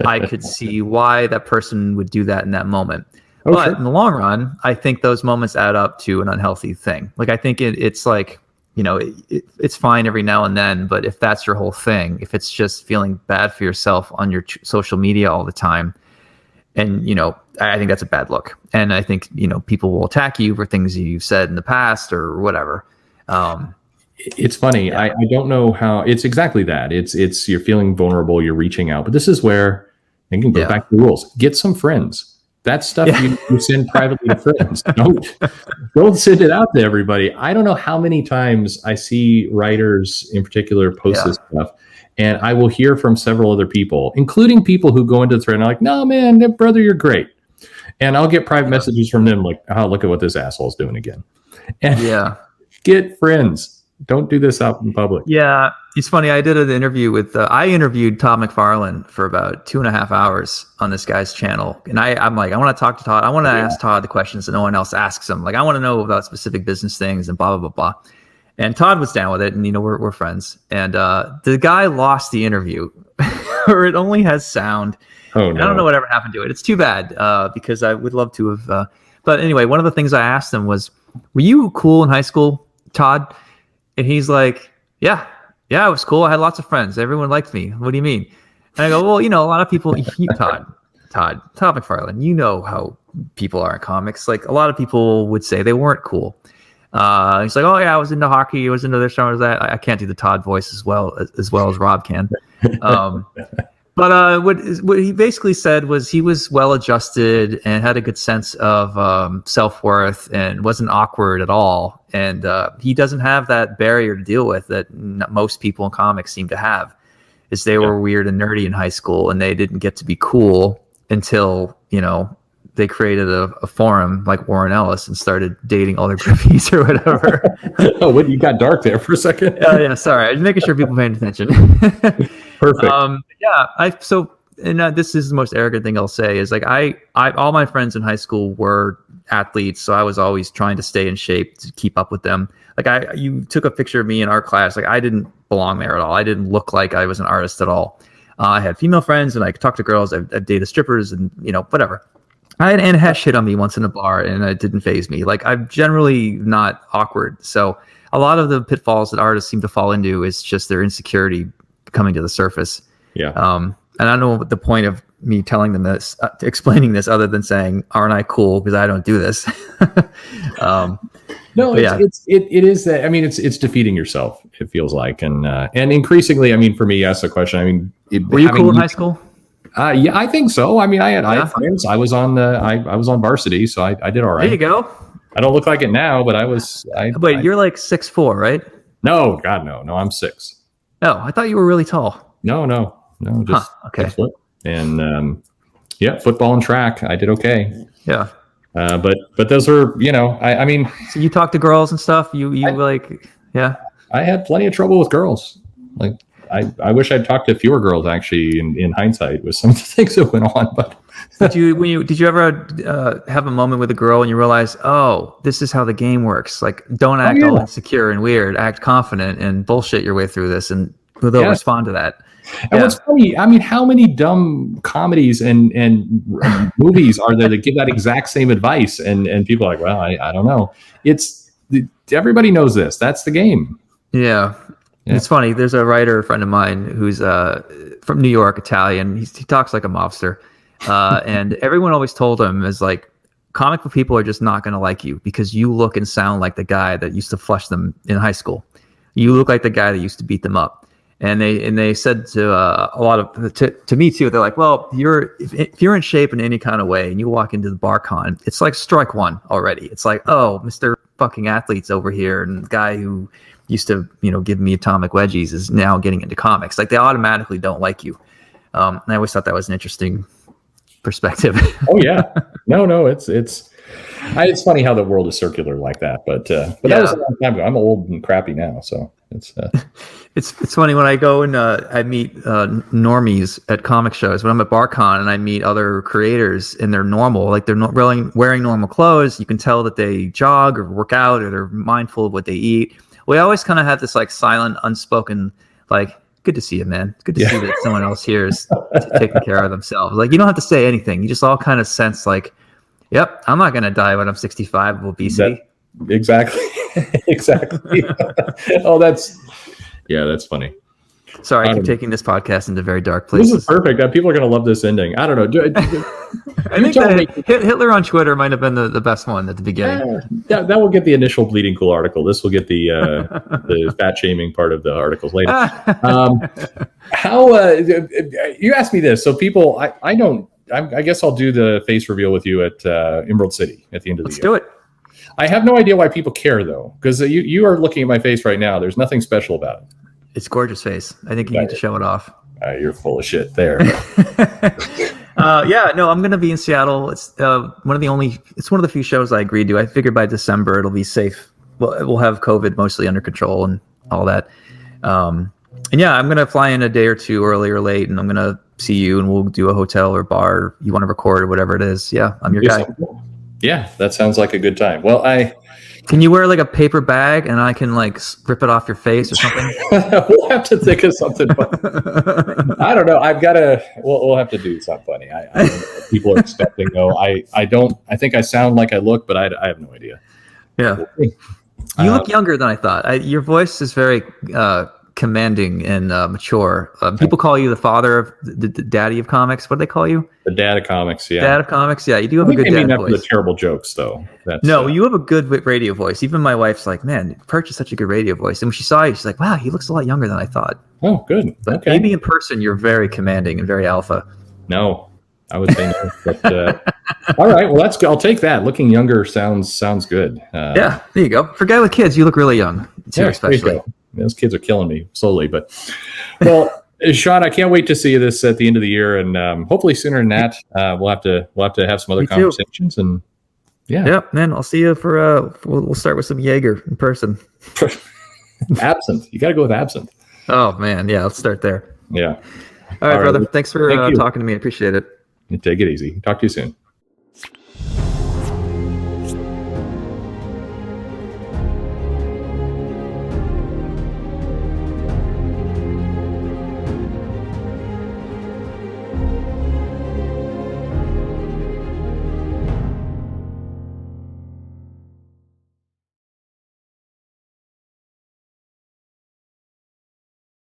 S3: I could see why that person would do that in that moment. Oh, but sure. In the long run, I think those moments add up to an unhealthy thing. Like, I think it's like, it's fine every now and then, but if that's your whole thing, if it's just feeling bad for yourself on your social media all the time, and I think that's a bad look. And I think people will attack you for things you've said in the past or whatever.
S2: It's funny. Yeah. I don't know how. It's exactly that. It's you're feeling vulnerable. You're reaching out, but this is where I can go back to the rules. Get some friends. That stuff you send privately to friends. Don't send it out to everybody. I don't know how many times I see writers in particular post this stuff, and I will hear from several other people, including people who go into the thread and are like, "No, man, brother, you're great." And I'll get private messages from them like, "Oh, look at what this asshole's doing again." And get friends. Don't do this out in public.
S3: Yeah, it's funny. I did an interview with. I interviewed Todd McFarlane for about 2.5 hours on this guy's channel, and I'm like, I want to talk to Todd. I want to ask Todd the questions that no one else asks him. Like, I want to know about specific business things and blah blah blah blah. And Todd was down with it, and we're friends. And the guy lost the interview, or it only has sound.
S2: Oh no!
S3: I don't know whatever happened to it. It's too bad because I would love to have. But anyway, one of the things I asked him was, "Were you cool in high school, Todd?" And he's like, yeah, it was cool. I had lots of friends. Everyone liked me. What do you mean? And I go, well, a lot of people, Todd McFarlane, you know how people are in comics. Like, a lot of people would say they weren't cool. He's like, oh yeah, I was into hockey. I was into this, I was that. I can't do the Todd voice as well as Rob can. But what he basically said was he was well-adjusted and had a good sense of self-worth and wasn't awkward at all. And he doesn't have that barrier to deal with that most people in comics seem to have, is they were weird and nerdy in high school and they didn't get to be cool until, they created a forum like Warren Ellis and started dating all their groupies or whatever.
S2: Oh, you got dark there for a second.
S3: Yeah, sorry. I was making sure people paying attention.
S2: Perfect.
S3: This is the most arrogant thing I'll say is like I all my friends in high school were athletes, so I was always trying to stay in shape to keep up with them. Like you took a picture of me in art class, like I didn't belong there at all. I didn't look like I was an artist at all. I had female friends and I could talk to girls. I dated strippers and whatever. I had Anna Hesh hit on me once in a bar and it didn't faze me. Like I'm generally not awkward. So a lot of the pitfalls that artists seem to fall into is just their insecurity coming to the surface.
S2: Yeah.
S3: And I don't know what the point of me telling them this, explaining this, other than saying, "Aren't I cool?" Because I don't do this.
S2: No, it is that. I mean, it's defeating yourself. It feels like, and increasingly, I mean, for me, ask the question. I mean,
S3: were you cool in high school?
S2: Yeah, I think so. I mean, I had friends. I was on I was on varsity, so I did all right.
S3: There you go.
S2: I don't look like it now, but I was.
S3: Wait, you're like 6'4", right?
S2: No, God, no. I'm 6.
S3: Oh, I thought you were really tall.
S2: No, just
S3: okay.
S2: And football and track, I did okay.
S3: Yeah.
S2: But those are, I mean. So
S3: you talk to girls and stuff.
S2: I had plenty of trouble with girls. Like I wish I'd talked to fewer girls actually. In hindsight, with some of the things that went on. But
S3: did you ever have a moment with a girl and you realize, oh, this is how the game works? Like, don't act all insecure and weird. Act confident and bullshit your way through this, and they'll respond to that.
S2: And what's funny, I mean, how many dumb comedies and movies are there that give that exact same advice? And people are like, well, I don't know. Everybody knows this. That's the game.
S3: Yeah. It's funny. There's a writer friend of mine who's from New York, Italian. He talks like a mobster. And everyone always told him is like, comic book people are just not going to like you because you look and sound like the guy that used to flush them in high school. You look like the guy that used to beat them up. And they said to a lot of to me too. They're like, well, if you're in shape in any kind of way and you walk into the BarCon, it's like strike one already. It's like, oh, Mr. fucking athlete's over here, and the guy who used to give me atomic wedgies is now getting into comics. Like they automatically don't like you. And I always thought that was an interesting perspective.
S2: Oh yeah, no, it's funny how the world is circular like that. But that was a long time ago. I'm old and crappy now, so it's.
S3: It's funny when I go and I meet normies at comic shows. When I'm at BarCon and I meet other creators and they're normal, like they're not really wearing normal clothes. You can tell that they jog or work out or they're mindful of what they eat. We always kind of have this like silent, unspoken, like, good to see you, man. It's good to see that someone else here is taking care of themselves. Like you don't have to say anything. You just all kind of sense like, yep, I'm not going to die when I'm 65 of obesity.
S2: Exactly. Exactly. Oh, that's funny.
S3: Sorry, I keep taking this podcast into very dark places.
S2: This is perfect. People are going to love this ending. I don't know.
S3: I think that Hitler on Twitter might have been the best one at the beginning.
S2: That will get the initial Bleeding Cool article. This will get the fat shaming part of the articles later. How you asked me this, so people, I guess I'll do the face reveal with you at Emerald City at the end of the year.
S3: Let's do it.
S2: I have no idea why people care though, because you are looking at my face right now. There's nothing special about it.
S3: It's gorgeous face. I think you need to show it off.
S2: You're full of shit there.
S3: Yeah, no, I'm going to be in Seattle. It's one of the few shows I agreed to. I figured by December it'll be safe. We'll have COVID mostly under control and all that. And yeah, I'm going to fly in a day or two early or late, and I'm going to see you, and we'll do a hotel or bar you want to record or whatever it is. Yeah, I'm your guy.
S2: Yeah, that sounds like a good time. Well,
S3: Can you wear like a paper bag and I can like rip it off your face or something?
S2: We'll have to think of something funny. I don't know. We'll have to do something funny. I don't know what people are expecting though. I think I sound like I look, but I have no idea.
S3: Yeah. You look younger than I thought. Your voice is very commanding and mature. People call you the father of the daddy of comics. What do they call you? The
S2: dad of comics. Yeah.
S3: Dad of comics. Yeah. You do have a good dad voice.
S2: For the terrible jokes though.
S3: You have a good radio voice. Even my wife's like, man, Perch is such a good radio voice. And when she saw you, she's like, wow, he looks a lot younger than I thought.
S2: Oh, good.
S3: But
S2: okay.
S3: Maybe in person, you're very commanding and very alpha.
S2: No, I would say no. But all right. Well, I'll take that. Looking younger sounds good.
S3: Yeah. There you go. For a guy with kids, you look really young. Too, especially.
S2: Those kids are killing me slowly, but well, Sean, I can't wait to see this at the end of the year, and hopefully sooner than that. We'll have to have some other conversations, and yeah,
S3: man. I'll see you for we'll start with some Jaeger in person.
S2: Absinthe, you got to go with absinthe.
S3: Oh man, yeah, let's start there.
S2: Yeah.
S3: All right, brother. Thanks for talking to me. I appreciate it.
S2: Take it easy. Talk to you soon.